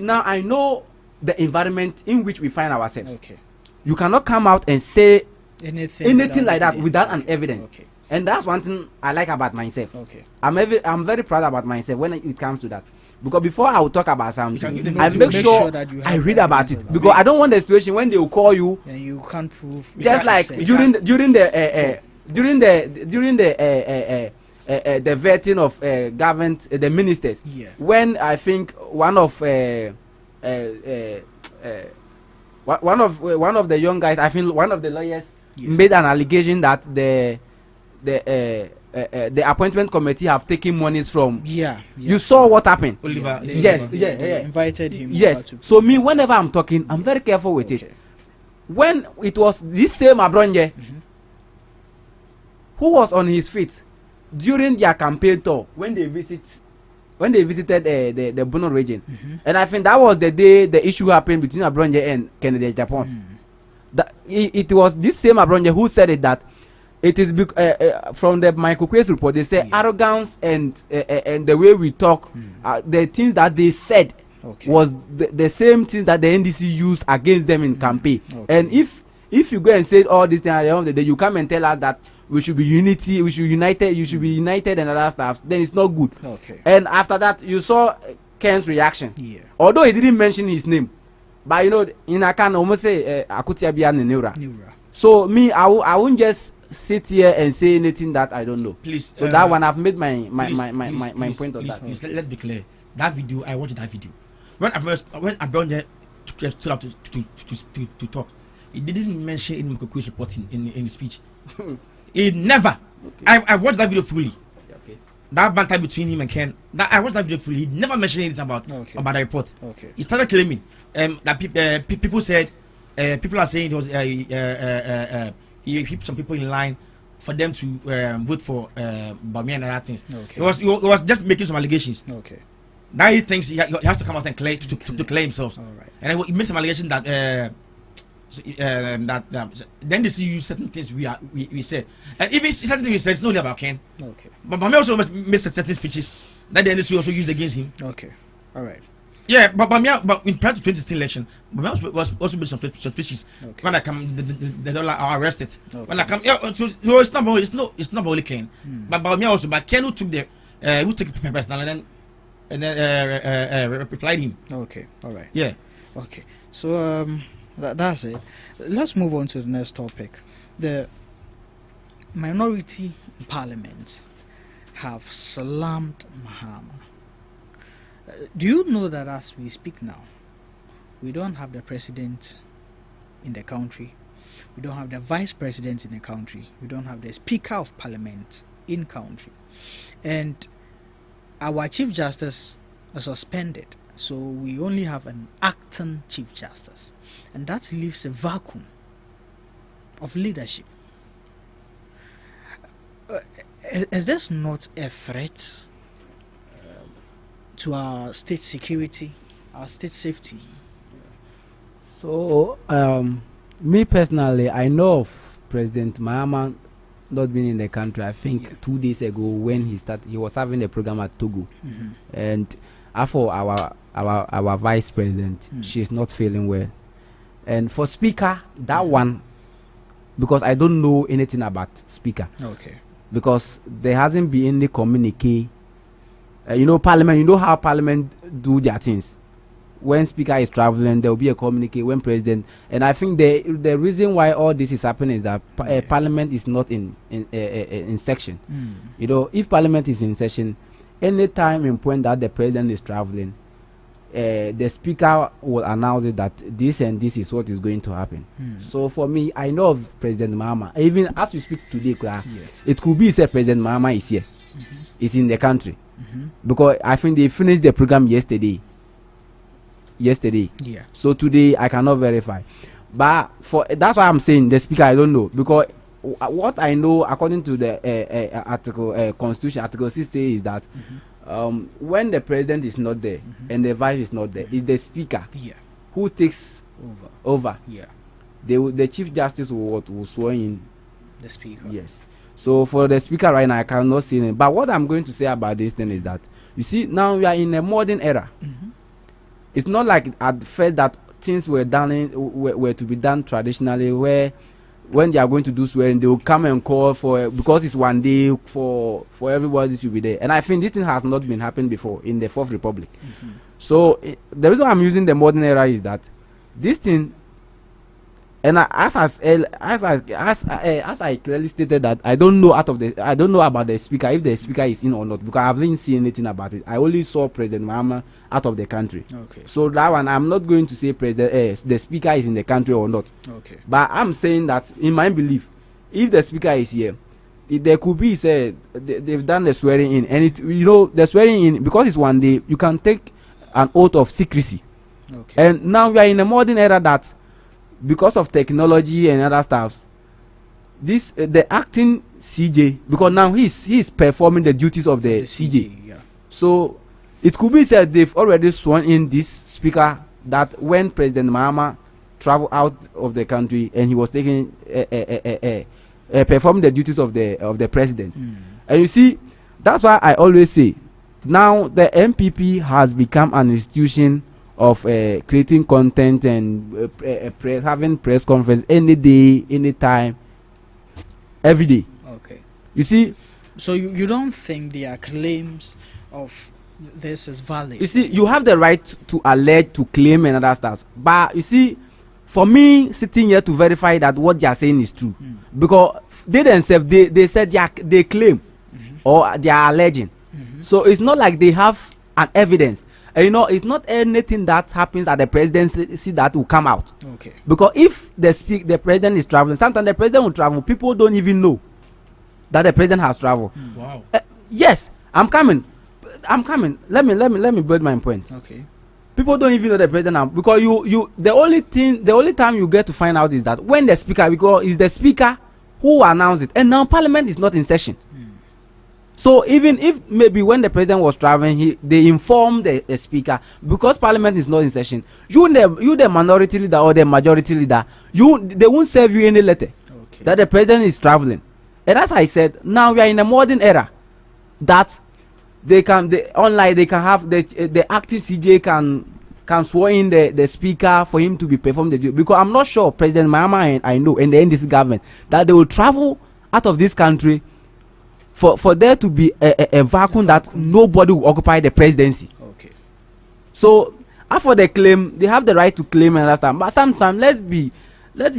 Now I know the environment in which we find ourselves. Okay. You cannot come out and say anything like that without an evidence. Okay. And that's one thing I like about myself. Okay. I'm very proud about myself when it comes to that. Because before I will talk about something, I you make sure that you I have read about evidence it. Because I don't want the situation when they will call you and you can't prove. just like during the vetting of government, the ministers. Yeah. When I think one of the young guys, I think one of the lawyers made an allegation that the appointment committee have taken monies from. Yeah. You saw what happened. Oliver. They invited him. Yes. So me, whenever I'm talking, I'm very careful with it. When it was this same Abronje who was on his feet during their campaign tour when they visited the Bono region, and I think that was the day the issue happened between Abronje and Kennedy Japan. It was this same Abronje who said it, that it is from the Michael Quay's report. They say arrogance and the way we talk, the things that they said was the same things that the NDC used against them in campaign. And if you go and say all these things at the end of the day, you come and tell us that we should be united, you should be united and other stuff, then it's not good. And after that, you saw Ken's reaction. Although he didn't mention his name, but you know, in I can almost say Akutia Bian Neura. So me, I won't just sit here and say anything that I don't know. Please. So that one, I've made my point on that. Please, let's be clear. That video, I watched that video. When Abronje stood up to talk, he didn't mention in Mkoku's report in his speech. He never. I watched that video fully. That banter between him and Ken. I watched that video fully. He never mentioned anything about the report. He started claiming that people said people are saying it was he kept some people in line for them to vote for Bamia and other things. It was just making some allegations. Now he thinks he has to come out and claim to claim himself. And he made some allegations that then they see you certain things we said, and even certain things we said, it's not only about Ken. But Bamia also made certain speeches that the NDC also used against him. Yeah, but in prior to 2016 election, Bamia was also made some speeches. When I come, they don't like are arrested. When I come, so it's not only Ken, but Bamia also. But Ken who took the papers and then replied him. Yeah. So that's it. Let's move on to the next topic. The minority in parliament have slammed Mahama. Do you know that as we speak now, we don't have the president in the country, we don't have the vice president in the country, we don't have the speaker of parliament in country, and our chief justice is suspended, so we only have an acting chief justice, and that leaves a vacuum of leadership. Is this not a threat to our state security, our state safety? So me personally, I know of President Mahama not being in the country. I think 2 days ago when he was having a program at Togo, and for our vice president, she's not feeling well. And for speaker, that one, because I don't know anything about speaker, because there hasn't been any communique. Parliament, you know how parliament do their things. When speaker is traveling, there will be a communique when president. And I think the reason why all this is happening is that parliament is not in session. If parliament is in session, any time in point that the president is traveling, the speaker will announce it that this and this is what is going to happen. So for me, I know of President Mahama. Even as we speak today, it could be say President Mahama is here, is in the country. Because I think they finished the program yesterday. So today I cannot verify, but that's why I'm saying the speaker I don't know, because what I know according to the article constitution article 60 is that when the president is not there and the vice is not there, it's the speaker who takes over. The chief justice will swear in the speaker. Yes. So for the speaker right now, I cannot see it. But what I'm going to say about this thing is that, you see, now we are in a modern era. It's not like at first that things were done were to be done traditionally, where when they are going to do swearing, they will come and call for, because it's one day for everybody to be there. And I think this thing has not been happened before in the Fourth Republic. So the reason I'm using the modern era is that this thing, and as I clearly stated that I don't know about the speaker, if the speaker is in or not, because I haven't seen anything about it. I only saw President Mahama out of the country. Okay. So that one, I'm not going to say the speaker is in the country or not. Okay. But I'm saying that in my belief, if the speaker is here, there could be they've done the swearing in, and the swearing in, because it's one day, you can take an oath of secrecy. Okay. And now we are in a modern era that, because of technology and other stuffs, the acting CJ, because now he's performing the duties of the CJ. Yeah. So it could be said they've already sworn in this speaker that when President Mahama traveled out of the country and he was taking performing the duties of the president. And you see, that's why I always say now the MPP has become an institution of creating content and having press conference any day, any time, every day. Okay. You see, so you don't think their claims of this is valid? You see, you have the right to allege, to claim and other stuff. But you see, for me, sitting here to verify that what they are saying is true, because they themselves they said they claim or they are alleging. So it's not like they have an evidence. It's not anything that happens at the presidency that will come out. Okay. Because if the president is traveling, sometimes the president will travel. People don't even know that the president has traveled. Wow. Yes, I'm coming. Let me build my point. Okay. People don't even know the president because the only time you get to find out is that when the speaker, because it's the speaker who announced it, and now Parliament is not in session. So even if maybe when the president was traveling, they informed the speaker, because Parliament is not in session, you the minority leader or the majority leader, they won't serve you any letter that the president is traveling. And as I said, now we are in a modern era that they can have the acting CJ can swear in the speaker for him to be performed the duty. Because I'm not sure President Mahama and I know and the NDC government that they will travel out of this country for there to be a vacuum that nobody will occupy the presidency. Okay. So after they claim, they have the right to claim and understand. But sometimes let's be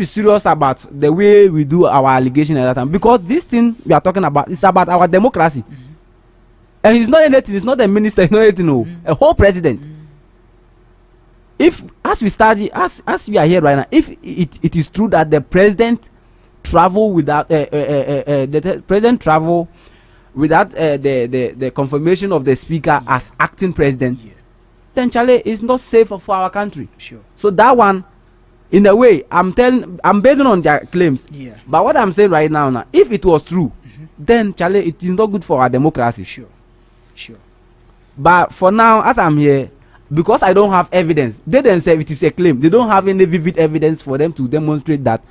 serious about the way we do our allegation and that time, because this thing we are talking about is about our democracy. And it's not anything, it's not a minister, it's not anything, a whole president. If as we are here right now, if it is true that the president travel without the president travel without the confirmation of the speaker as acting president, then Charlie is not safe for our country. Sure. So that one, in a way, I'm basing on their claims. Yeah. But what I'm saying right now, if it was true, then Charlie, it is not good for our democracy. Sure. But for now, as I'm here, because I don't have evidence, they themselves, it is a claim. They don't have any vivid evidence for them to demonstrate that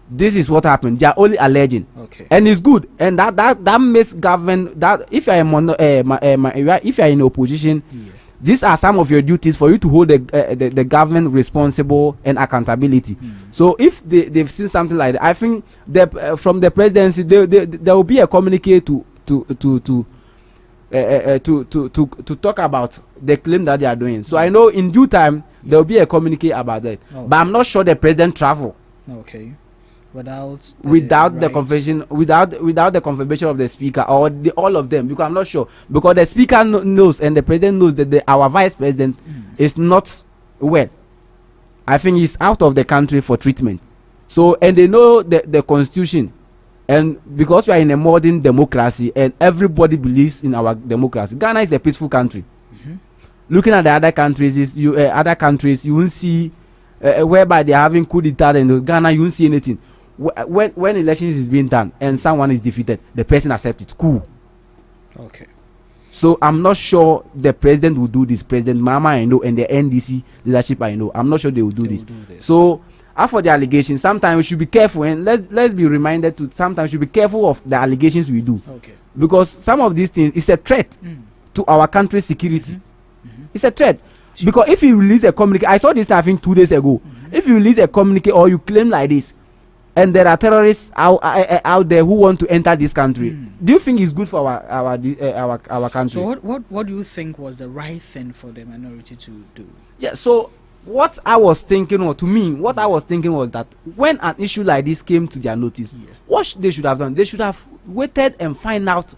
this is what happened. They are only alleging. Okay. And it's good. And that makes government, that if you are if you are in opposition, these are some of your duties for you to hold the government responsible and accountability. So if they've seen something like that, I think from the presidency there will be a communique to talk about the claim that they are doing. So I know in due time there will be a communique about that. Okay. But I'm not sure the president travel. Okay. Without the confirmation, without the confirmation of the speaker or all of them, because I'm not sure, because the speaker knows and the president knows that our vice president is not well. I think he's out of the country for treatment. So, and they know the constitution, and because we are in a modern democracy and everybody believes in our democracy, Ghana is a peaceful country. Looking at the other countries, you won't see whereby they are having coup d'etat, and Ghana you won't see anything. When elections is being done and someone is defeated, the person accepts it. Cool. Okay. So I'm not sure the president will do this. President Mahama I know, and the NDC leadership I know, I'm not sure they will do this. So after the allegations, sometimes we should be careful, and let's be reminded to sometimes we should be careful of the allegations we do. Okay. Because some of these things is a threat to our country's security. It's a threat. Because if you release a communique, I saw this I think 2 days ago. If you release a communique or you claim like this, and there are terrorists out there who want to enter this country, do you think it's good for our country? So what do you think was the right thing for the minority to do? Yeah, so what I was thinking, or to me, what I was thinking was that when an issue like this came to their notice, what they should have done, they should have waited and find out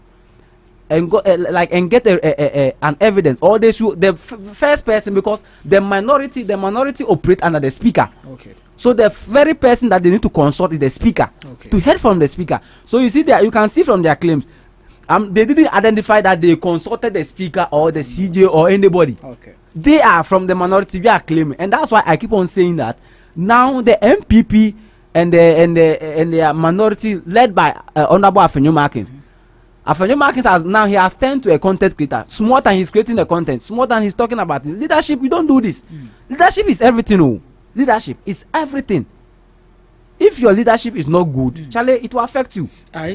and go and get an evidence, or they should first person, because the minority operate under the speaker. Okay. So the very person that they need to consult is the speaker, to hear from the speaker. So you see that you can see from their claims, they didn't identify that they consulted the speaker or the CJ or anybody. Okay. They are from the minority. We are claiming, and that's why I keep on saying that now the MPP and the minority led by Honorable Afenyo Markins. Afenyo Markins he has turned to a content creator. Small than he's creating the content, small than he's talking about it. Leadership, we don't do this. Leadership is everything. Oh. Leadership is everything. If your leadership is not good, Charlie, it will affect you.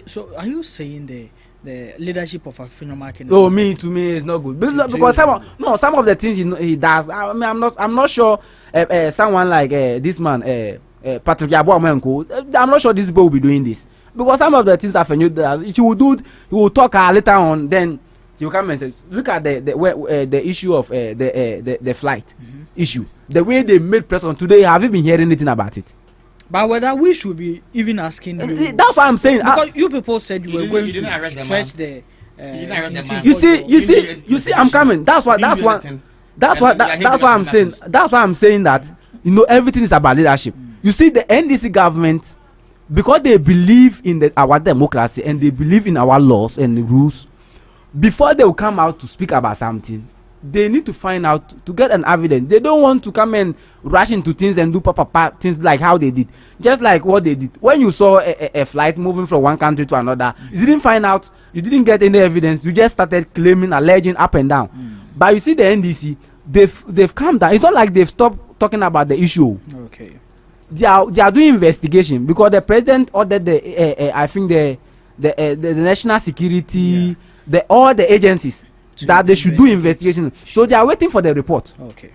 So are you saying the leadership of Afenyo Markins? Oh, to me, it's not good. Because some of the things he does. I mean, I'm not sure. Someone like this man, Patrick Yabuamenko, I'm not sure this boy will be doing this, because some of the things Afenyo does, he will talk later on. Then he will come and say, look at the issue of the flight issue. The way they made press on today, have you been hearing anything about it? But whether we should be even asking you, that's what I'm saying. Because you people said you were going to stretch the. You see, I'm coming. That's why I'm saying. That's why I'm saying that everything is about leadership. You see, the NDC government, because they believe in our democracy and they believe in our laws and the rules, before they will come out to speak about something, they need to find out, to get an evidence. They don't want to come and rush into things and do things like how they did. Just like what they did. When you saw a flight moving from one country to another, you didn't find out, you didn't get any evidence, you just started claiming, alleging up and down. But you see the NDC, they've calmed down. It's not like they've stopped talking about the issue. Okay. They are doing investigation, because the president ordered I think the national security, all the agencies that they should do investigation. So they are waiting for the report. Okay.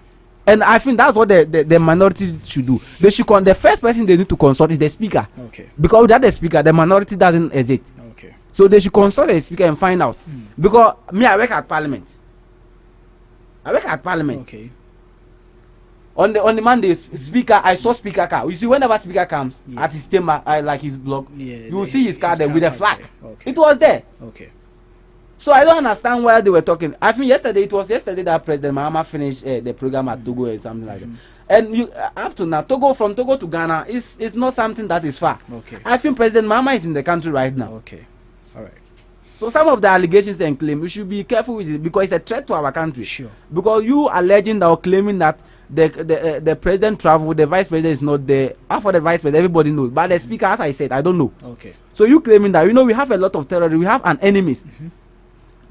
And I think that's what the minority should do. They should the first person they need to consult is the speaker. Okay. Because without the speaker, the minority doesn't exist. Okay. So they should consult the speaker and find out. Because I work at Parliament. Okay. On the Monday, speaker, I saw speaker car. You see, whenever speaker comes at his chamber, like his blog, you will see his car there with a flag. Okay. It was there. Okay. So I don't understand why they were talking. I think it was yesterday that President Mahama finished the program at Togo or something like that. And up to now, from Togo to Ghana is not something that is far. Okay. I think President Mahama is in the country right now. Okay. All right. So some of the allegations and claims, we should be careful with it, because it's a threat to our country. Sure. Because you alleging or claiming that the president traveled, the vice president is not there. For the vice president, everybody knows. But the speaker, as I said, I don't know. Okay. So you claiming that, we have a lot of terrorists, we have an enemies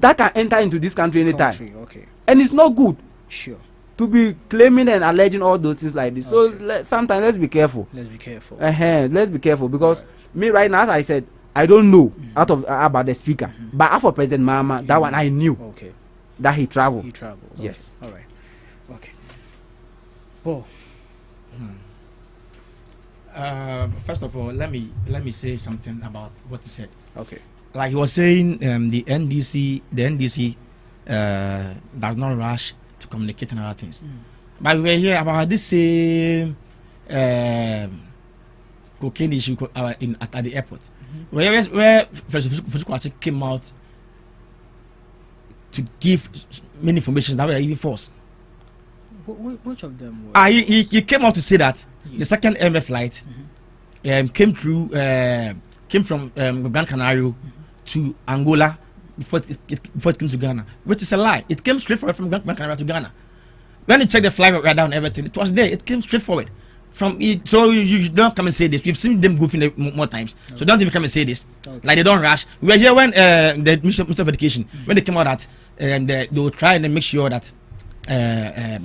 that can enter into this country anytime. Okay. And it's not good. Sure. To be claiming and alleging all those things like this. Okay. So sometimes let's be careful. Let's be careful. Let's be careful, because me right now, as I said, I don't know about the speaker. But for President Mahama, that one I knew. Okay. That he traveled. Okay. Yes. All right. Okay. Paul. First of all, let me say something about what he said. Okay. Like he was saying, the NDC does not rush to communicate and other things. But we were here about this same cocaine issue at the airport, where Fesukwachi came out to give many information that were even false. Which of them were? He came out to say that the second MF flight came from Gran Canaria to Angola before it came to Ghana, which is a lie. It came straight forward from Gran Canaria to Ghana. When you check the flight radar and everything, it was there. It came straight forward from it. So you don't come and say this. We've seen them goofing more times. So don't even come and say this. Okay. Like they don't rush. We were here when the Minister of Education, when they came out that they will try and make sure that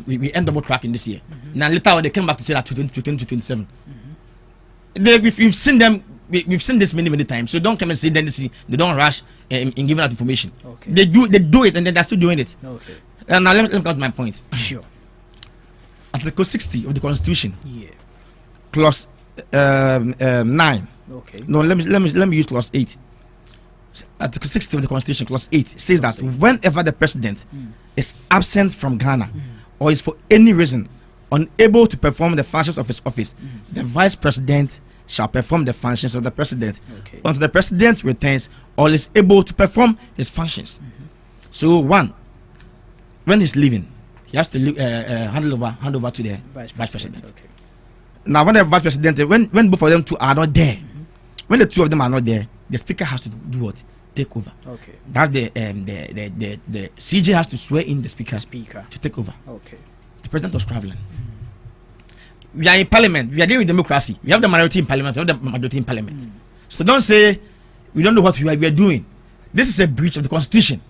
we end double tracking this year. Now later on they came back to say that to 2027. We've seen them. We've seen this many times. So don't come and say then they don't rush in giving out information. Okay. They do it and then they're still doing it. Okay. And now let me come to my point. Sure. Article 60 of the Constitution. Yeah. Clause 9. Okay. No, let me use clause 8. Article 60 of the Constitution, clause 8 says that whenever the president is absent from Ghana or is for any reason unable to perform the functions of his office, the vice president shall perform the functions of the president until the president returns or is able to perform his functions. So, one, when he's leaving, he has to hand over to the vice president. Okay. Now, when the vice president, when both of them two are not there, when the two of them are not there, the speaker has to do what? Take over. Okay. That's the CJ has to swear in the speaker to take over. Okay. The president was traveling. We are in parliament. We are dealing with democracy. We have the minority in parliament. We have the majority in parliament. So don't say we don't know what we are doing. This is a breach of the constitution.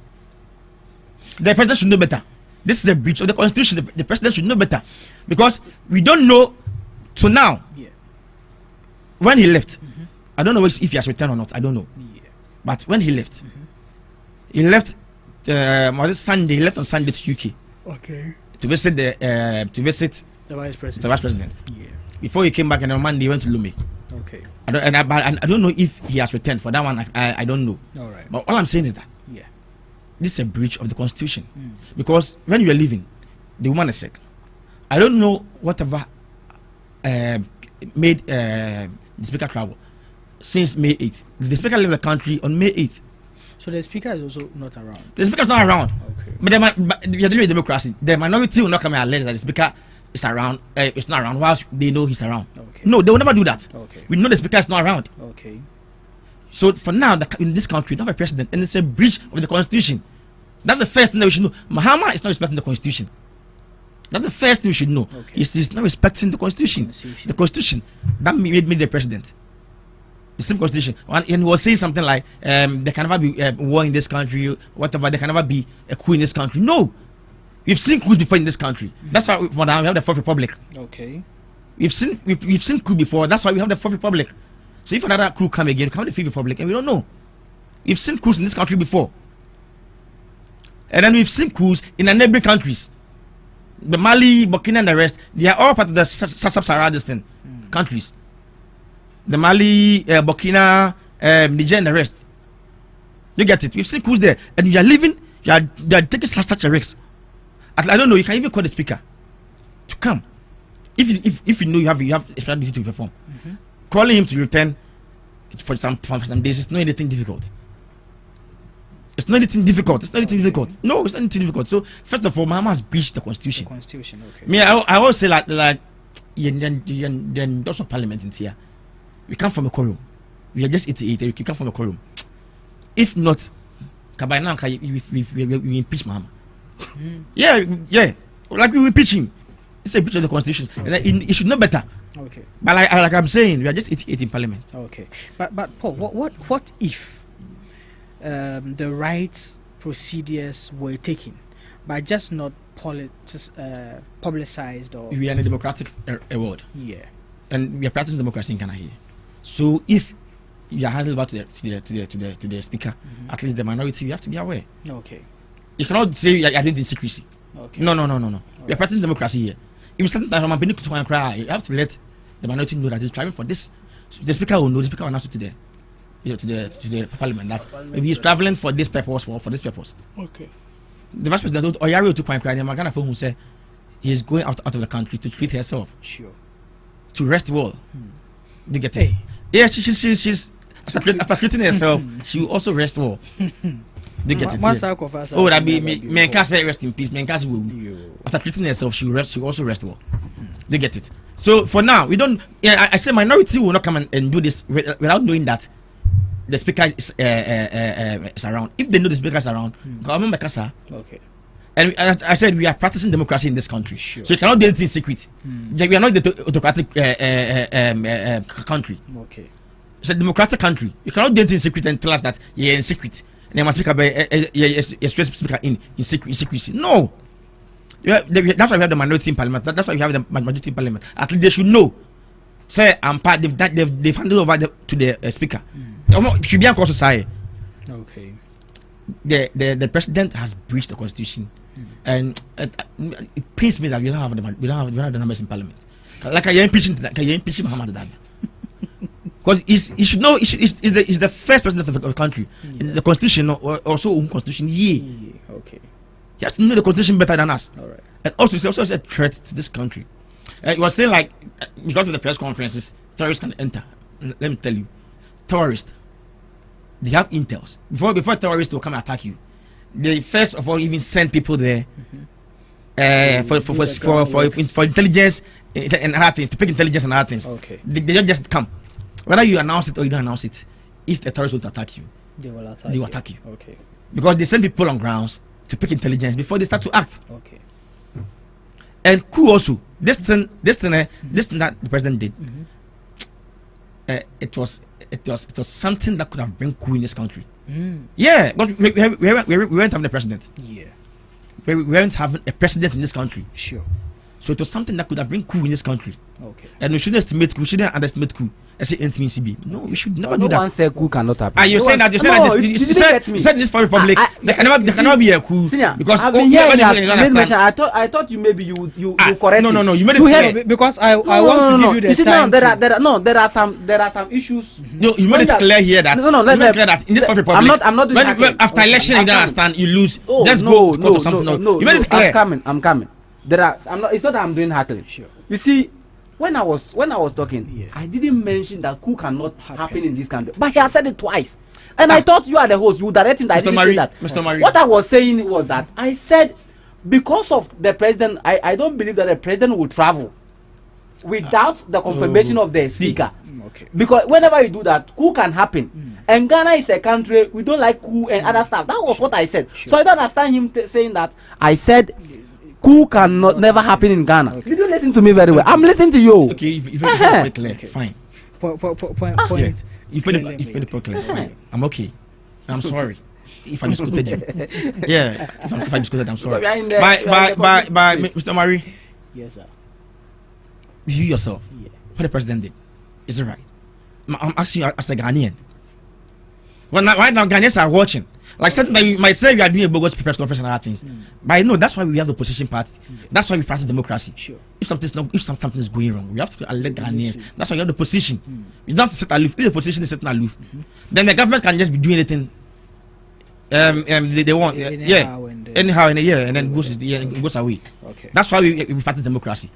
The president should know better. This is a breach of the constitution. The president should know better, because we don't know to now. Yeah. When he left, I don't know if he has returned or not. I don't know. Yeah. But when he left, was it Sunday? He left on Sunday to UK. Okay. To visit the vice president. The vice president. Yeah. Before he came back, and on Monday he went to Lumi. Okay. I don't know if he has returned for that one. I don't know. All right. But all I'm saying is that Yeah. this is a breach of the constitution, because when you are leaving, the woman is sick. I don't know whatever made the speaker travel since May 8th. The speaker left the country on May 8th. So the speaker is also not around. The speaker is not around. Okay. But we are dealing with democracy. The minority will not come and allege that the speaker is around. It's not around whilst they know he's around. Okay. No, they will never do that. Okay. We know the speaker is not around. Okay. So for now, in this country, we don't have a president, and it's a breach of the constitution. That's the first thing that we should know. Mahama is not respecting the constitution. That's the first thing we should know. Okay. He's not respecting the constitution. The constitution that made me the president. The same constitution. And he was saying something like, there can never be war in this country, whatever. There can never be a coup in this country. No, we've seen coups before in this country. That's why we have the Fourth Republic. Okay. We've seen coup before. That's why we have the Fourth Republic. So if another coup come again, come the Fifth Republic, and we don't know. We've seen coups in this country before, and then we've seen coups in the neighboring countries. The Mali, Burkina, and the rest, they are all part of the sub-Saharan countries. The Mali, Burkina, Niger, and the rest. You get it? We've seen coups there, and you are living. You are taking such a risk. I don't know. You can even call the speaker to come if you know you have a special duty to perform. Calling him to return for some days is not anything difficult. It's not anything difficult. No, it's not anything difficult. So first of all, Mahama has breached the constitution. Okay. Me, I always say like then also parliament in here. We come from a quorum. We are just 88. We come from a quorum. If not, by now we impeach Mahama. Yeah. Like we impeach him. It's a breach of the constitution, and it should know better. Okay. But like I'm saying, we are just 88 in parliament. Okay. But Paul, what if the right procedures were taken, but just not publicized? Or we are in a democratic world. Yeah. And we are practicing democracy in Ghana here. So if you are handed over to the speaker, at least the minority, you have to be aware. Okay. You cannot say I did in secrecy. Okay. No. We are practicing democracy here. If you start from a cry, you have to let the minority know that he's traveling for this. The speaker will know. The speaker will announce it to the parliament that maybe he's traveling for this purpose or for this purpose. Okay. The vice president Oyari to cry. The Magana phone who say he is going out of the country to treat herself. Sure. To rest well. You get it? Hey. Yeah, she's after treating herself, she will also rest well. You get it? Oh, that be me can't say rest in peace. Me can't will after treating herself, she will also rest well. You get it? So for now, we don't. Yeah, I say minority will not come and do this without knowing that the speaker is around. If they know the speaker is around, government okay. And I said we are practicing democracy in this country, sure. So you cannot do anything in secret. We are not the autocratic country. Okay. It's a democratic country. You cannot do anything in secret and tell us that you're in secret. And they must speak about speaker in secrecy. No. That's why we have the minority in parliament. That's why we have the majority in parliament. At least they should know. Say I'm part. They've handed over to the speaker. Should be unconscious. Okay. The president has breached the constitution, and it pains me that we don't have the numbers in parliament. Like I impeaching Muhammad. because he should know. He's the first president of the country. The constitution, also constitution. Okay. He has to know the constitution better than us. All right. And also, it's also a threat to this country. He was saying like, because of the press conferences, terrorists can enter. Let me tell you, terrorists, they have intels. Before terrorists will come and attack you, they first of all even send people there for intelligence and other things, to pick intelligence and other things. Okay. They don't just come. Whether you announce it or you don't announce it, if the terrorists want to attack you, they will attack you. Okay. Because they send people on grounds to pick intelligence before they start to act. Okay. And coup also, this thing that the president did, it was something that could have been coup in this country. Yeah, because we weren't having a president. Yeah. We weren't having a president in this country. Sure. So it was something that could have been coup in this country. Okay. And we shouldn't underestimate coup. I say CB. No, we should never do no that. one said coup cannot happen. Are you saying that? You said this for Republic. There cannot be a coup. Senior, Because I've been hearing I thought you maybe you correct. No. You made it clear. Because I want to give you the time. There are some issues. No, you made it clear here that you made it clear that in this Republic, I'm not doing when after election you don't understand, you lose. Just go to something else. You made it clear. I'm coming. It's not that I'm doing heckling. Sure. You see, when I was talking, I didn't mention that coup cannot happen in this country, but he has said it twice. And I thought you are the host. You direct him that I didn't say that. Mr. Marie. What I was saying was that I said because of the president, I don't believe that the president will travel without the confirmation of the speaker. Okay. Because whenever you do that, coup can happen. And Ghana is a country we don't like coup and other stuff. That was what I said. Sure. So I don't understand him saying that. I said coup cannot never happen in Ghana. Okay. Did you listen to me very well? I'm listening to you. Okay, you've made it clear. Okay. Fine. Point. You've made it clear. Fine. I'm okay. I'm sorry if I misquoted you. Yeah, if I misquoted, I'm sorry. By Mr. Marie. Yes, sir. You yourself. Yeah. What the president did. Is it right? I'm asking you as a Ghanaian. Well, right now Ghanaians are watching. Like something that you might say we are doing a bogus press conference and other things. But I know that's why we have the opposition party. That's why we practice democracy. Sure. If something is going wrong, we have to alert Ghanaians. That's why you have the position. You don't have to sit aloof. If the position is sitting aloof, then the government can just be doing anything they want. Anyhow in a year, and then goes away. Okay. That's why we practice democracy.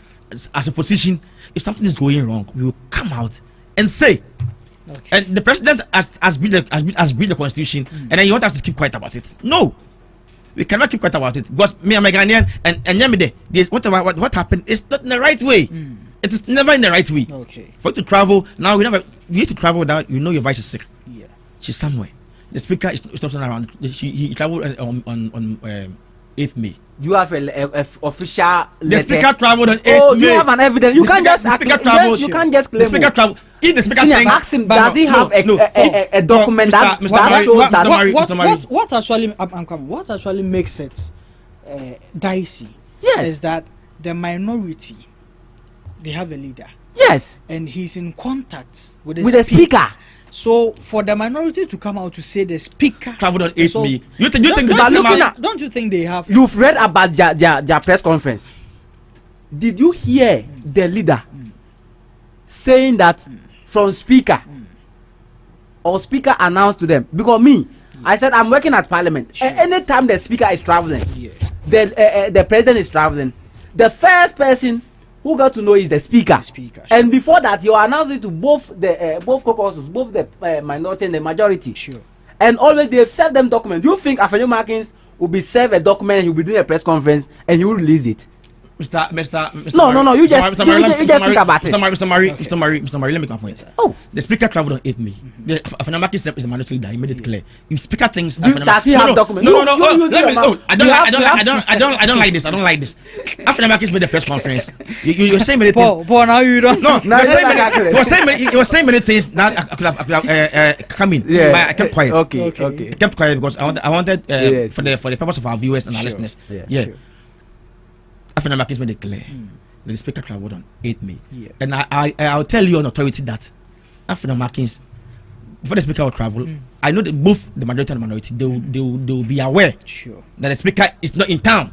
As a position, if something is going wrong, we will come out and say. Okay. And the president has built the constitution, and then you want us to keep quiet about it? No, we cannot keep quiet about it because me, I'm a Ghanaian, and Yamide, what happened is not in the right way. It is never in the right way. Okay. For you to travel now, you need to travel without your wife is sick. Yeah. She's somewhere. The speaker is not around. He traveled on 8th May. You have a official letter. The speaker traveled on 8th May. You have an evidence. You can't just you can't just claim. The speaker traveled. If the speaker thinks, ask him, does he have a document that shows that? What actually I'm coming. What actually makes it dicey? Yes. Is that the minority, they have a leader. Yes. And he's in contact with the speaker. So for the minority to come out to say the speaker traveled on 8th May, don't you think they have? You've read about their press conference. Did you hear the leader saying that from speaker or speaker announced to them? Because I said I'm working at parliament. Sure. Anytime the speaker is traveling, the president is traveling, the first person who got to know is the speaker. Sure. And before that, you announce it to both caucuses, both the minority and the majority. Sure. And always they've served them documents. Do you think Afenyo Markins will be served a document and he'll be doing a press conference and he will release it? Mr. No. You just think about it. Mr. Murray, let me make my point. Oh, the speaker traveled on 8th May. Afenyo Markins is the minority leader. He made it clear. If speaker thinks, does he have documents? No. I don't like this. Afenyo Markins made the press conference. You're saying many things. Paul, now you don't. No, you were saying many things that I could have come in. Yeah. But I kept quiet. Okay. I kept quiet because I wanted for the purpose of our viewers and our listeners. Yeah. Sure. Afenyo Markins made it clear. The speaker traveled on 8th May. And I'll tell you on authority that Afenyo Markins, before the speaker will travel, I know that both the majority and the minority, they will be aware that the speaker is not in town.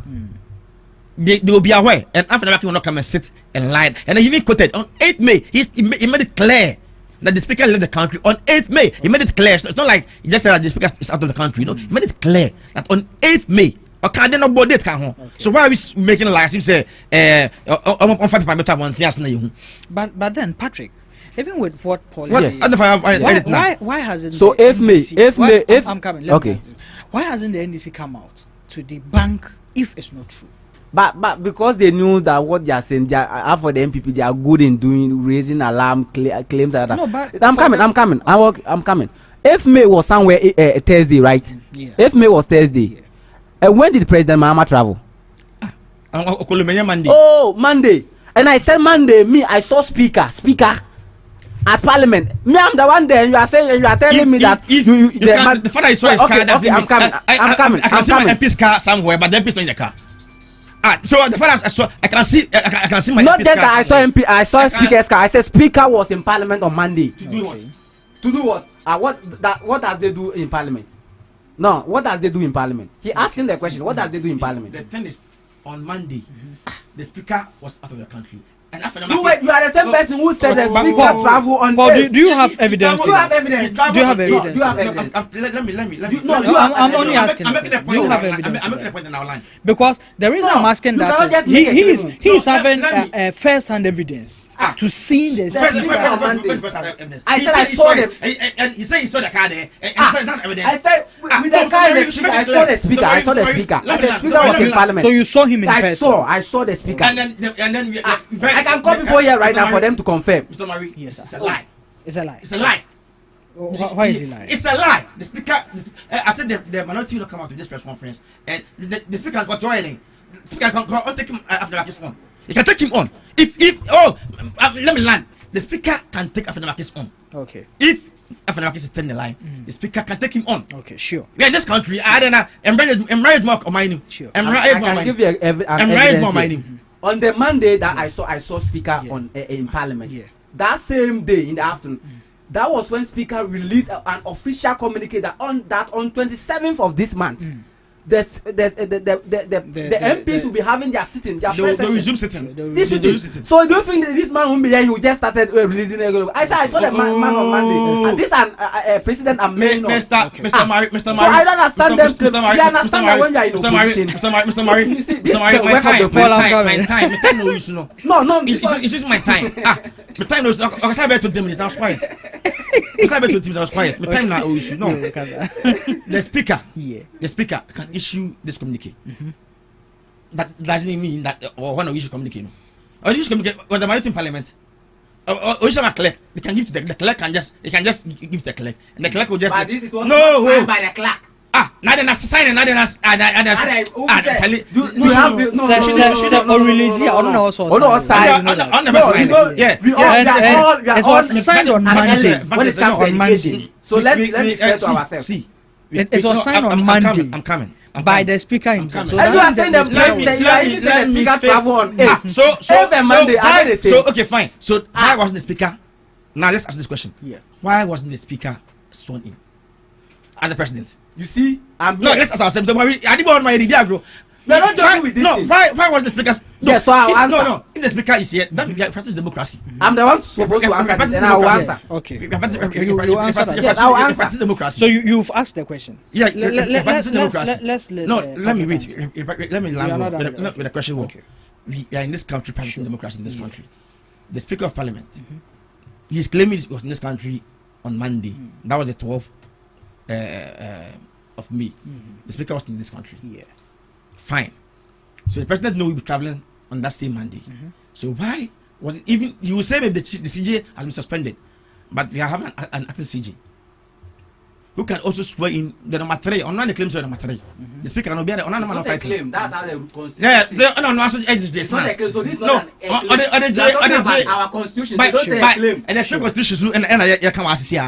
They will be aware. And Afenyo Markins will not come and sit and lie. And he even quoted on 8th May, he made it clear that the speaker left the country on 8th May. He made it clear. So it's not like he just said that the speaker is out of the country. No, he made it clear that on 8th May. So why are we making lies? You say, but then Patrick, even with what policy? Why hasn't so if I'm coming. Okay. Why hasn't the NDC come out to debunk if it's not true? But because they knew that what they are saying, they are for the MPP, they are good in raising alarm claims like that. No, but I'm coming. If May was somewhere Thursday, right? Yeah. If May was Thursday, and when did President Mahama travel? Monday. Oh, Monday. And I said Monday. I saw speaker at Parliament. Me, I'm the one there. You are telling me that the father is so okay, I'm coming. I can see my MP's car somewhere, but the MP's not in the car. So the father, I can see my. Not just that I saw MP. I saw speaker's car. I said speaker was in Parliament on Monday. To do what? To do what? What does they do in Parliament? No, what does they do in Parliament? He asking the question. What does they do in Parliament? The thing is, on Monday, the speaker was out of the country. And after the you are the same person who said the speaker travel on. Do you have evidence? Do you have evidence? Do you have evidence? Do you have evidence? Let me. No, I'm only asking. Do you have evidence? I'm making a point in our line. Because the reason I'm asking that is he is having first-hand evidence to see the speaker. I said I saw them. And he said he saw the car there. And it's not evidence. I said with the car in the speaker. I saw the speaker. I saw the speaker. The speaker was in Parliament. So you saw him in person. I saw the speaker. And then I can call people here right now for them to confirm. Mr. Murray, yes, it's a lie. It's a lie. It's a lie. Why is it lie? It's a lie. The speaker, I said the minority will come out to this press conference, and the speaker has got joining. The speaker can take him after the on. He can take him on. Let me land. The speaker can take after the on. Okay. If After is 10 the line, the speaker can take him on. Okay, sure. We are in this country. I don't know. Embrace more mining. Sure. I can give you evidence more mining. On the Monday that I saw speaker on in Parliament. Yeah. That same day in the afternoon, that was when speaker released an official communique that on 27th of this month. The MPs will be having their sitting, their first session. Resume sitting. So do you think that this man won't be here? He will just started releasing it. I saw the man on Monday, and this president and Mr. Murray. So I don't understand them. They understand that when you are in opposition. Mr. Murray, You see, this is the work of the parliament. My time no use no. No, it's just my time. My time no use. I was about to 10 minutes. I was quiet. I was quiet. My time now use no. The speaker can issue this communique. That doesn't mean that or one of issue communique. Or issue communique when the Maritime Parliament. Or issue a clerk. They can give to the clerk can just give the clerk, and the clerk will just but this it was signed by the clerk. Now then, sign and now then, you have release here. On it was signed on Monday. When it comes to education, so let's refer to ourselves. See, it was signed on Monday. I'm coming. By the speaker himself. So and you are saying the speaker travel on 8th. So okay, fine. So why wasn't the speaker? Now let's ask this question. Yeah. Why wasn't the speaker sworn in as a president? You see, let's ask ourselves. I didn't want my idea, bro. We're not joking with this. No, why was the speaker? Yes, so I'll answer. No. If the speaker is here, that we practice democracy. I'm the one supposed to answer this, and I'll answer. Okay. You answer that. Yes, I'll answer. Practice democracy. So you've asked the question. Yeah, practice democracy. Let me wait. Let me land with a question. Okay. We are in this country practicing democracy in this country. The Speaker of Parliament, he's claiming he was in this country on Monday. That was the 12th of May. The Speaker was in this country. Yeah. Fine. So the president knew he would be traveling on that same Monday. So why was it even? You will say maybe the CJ has been suspended, but we are having an acting CJ who can also swear in the number 3. On one the claims are number 3. The speaker cannot be on another man claim. That's how they constitution. Yeah, no. So this is not a claim. So this is not an our constitution. They don't say a claim. And the same constitution and I come as They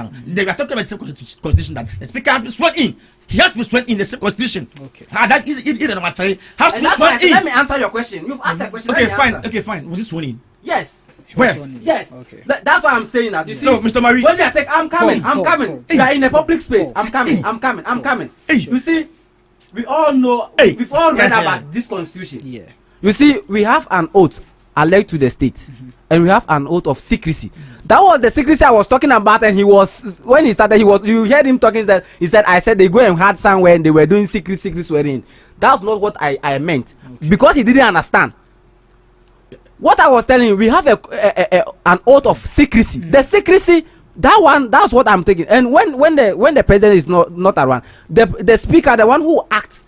are talking about the same constitution that the speaker has been sworn in. He has to be sworn in the same constitution. Okay. That is number 3. Has to be sworn in. Let me answer your question. You've asked a question. Okay, fine. Was he sworn in? Yes. Where? Yes. Okay. That's why I'm saying that. You see, no, Mr. Murray. When you attack, I'm coming. You are in a public space. I'm coming. You see, we all know. We've all read about this constitution. Yeah. You see, we have an oath alleged to the state, and we have an oath of secrecy. That was the secrecy I was talking about, and when he started, you heard him talking that he said, I said they go and had somewhere and they were doing secret swearing. That's not what I meant, because he didn't understand. What I was telling you, we have an oath of secrecy. The secrecy, that's what I'm taking. And when the president is not around, the speaker, the one who acts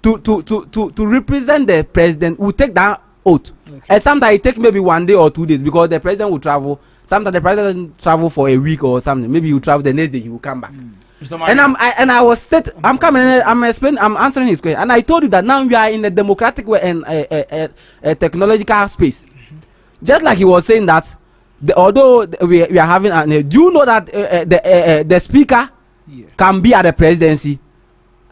to represent the president, will take that oath. And sometimes it takes maybe 1 day or 2 days, because the president will travel. Sometimes the president doesn't travel for a week or something. Maybe he will travel the next day, he will come back. And I'm answering his question, and I told you that now we are in a democratic way and a technological space. Just like he was saying that, although we are having do you know that the speaker can be at the presidency,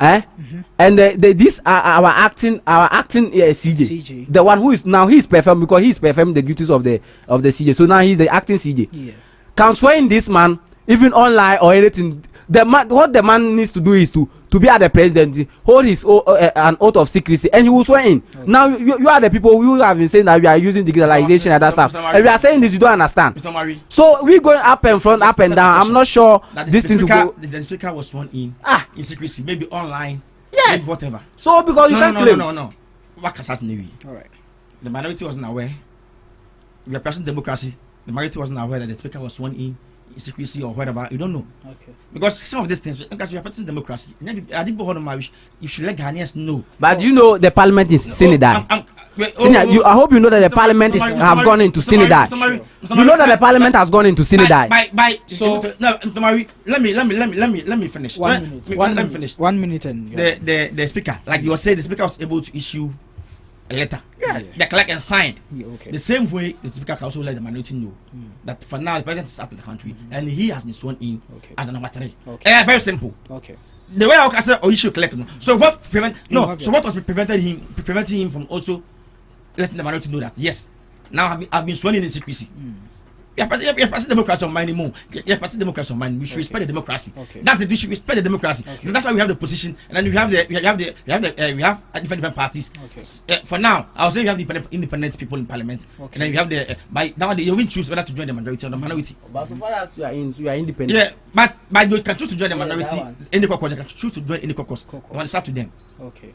and these are our acting CJ, the one who is now he's performing, because he's performing the duties of the CJ. So now he's the acting CJ. Can swear in this man even online or anything. What the man needs to do is to be at the presidency, hold his an oath of secrecy, and he will swear in. Now you are the people who have been saying that we are using digitalization and that stuff, and we are saying this, you don't understand. So we're going up and front, up and down. I'm not sure this thing will go. The speaker was sworn in secrecy, maybe online, maybe whatever. So because you can't claim. No. What can such Navy? All right. The minority wasn't aware. We are pressing democracy. The minority wasn't aware that the speaker was sworn in secrecy or whatever. You don't know. Okay. Because some of these things, because we are practicing democracy, you should let Ghanaians know. But you know the parliament is Sinidad. I hope you know that the parliament have gone into Sinidad. You know that the parliament has gone into Sinidad. So let me finish. 1 minute. Let me finish. 1 minute and the speaker, like you were saying, the speaker was able to issue a letter. Yes. The clerk and signed. The same way the speaker can also let the minority know that for now the president is out of the country and he has been sworn in as a number 3. Very simple. Okay. The way I say or issue collect. So what was preventing him from also letting the minority know that yes, now I've been sworn in secrecy. You're pressing democracy on mine more. You're pressing democracy on mine. We should respect the democracy. That's it. We should respect the democracy. That's why we have the position, and then we have different parties. For now, I would say we have the independent people in parliament, and then we have the by now they even choose whether to join the majority or the minority. But so far as you are independent. Yeah, but you can choose to join the minority. Any caucus, can choose to join any caucus. It's up to them. Okay.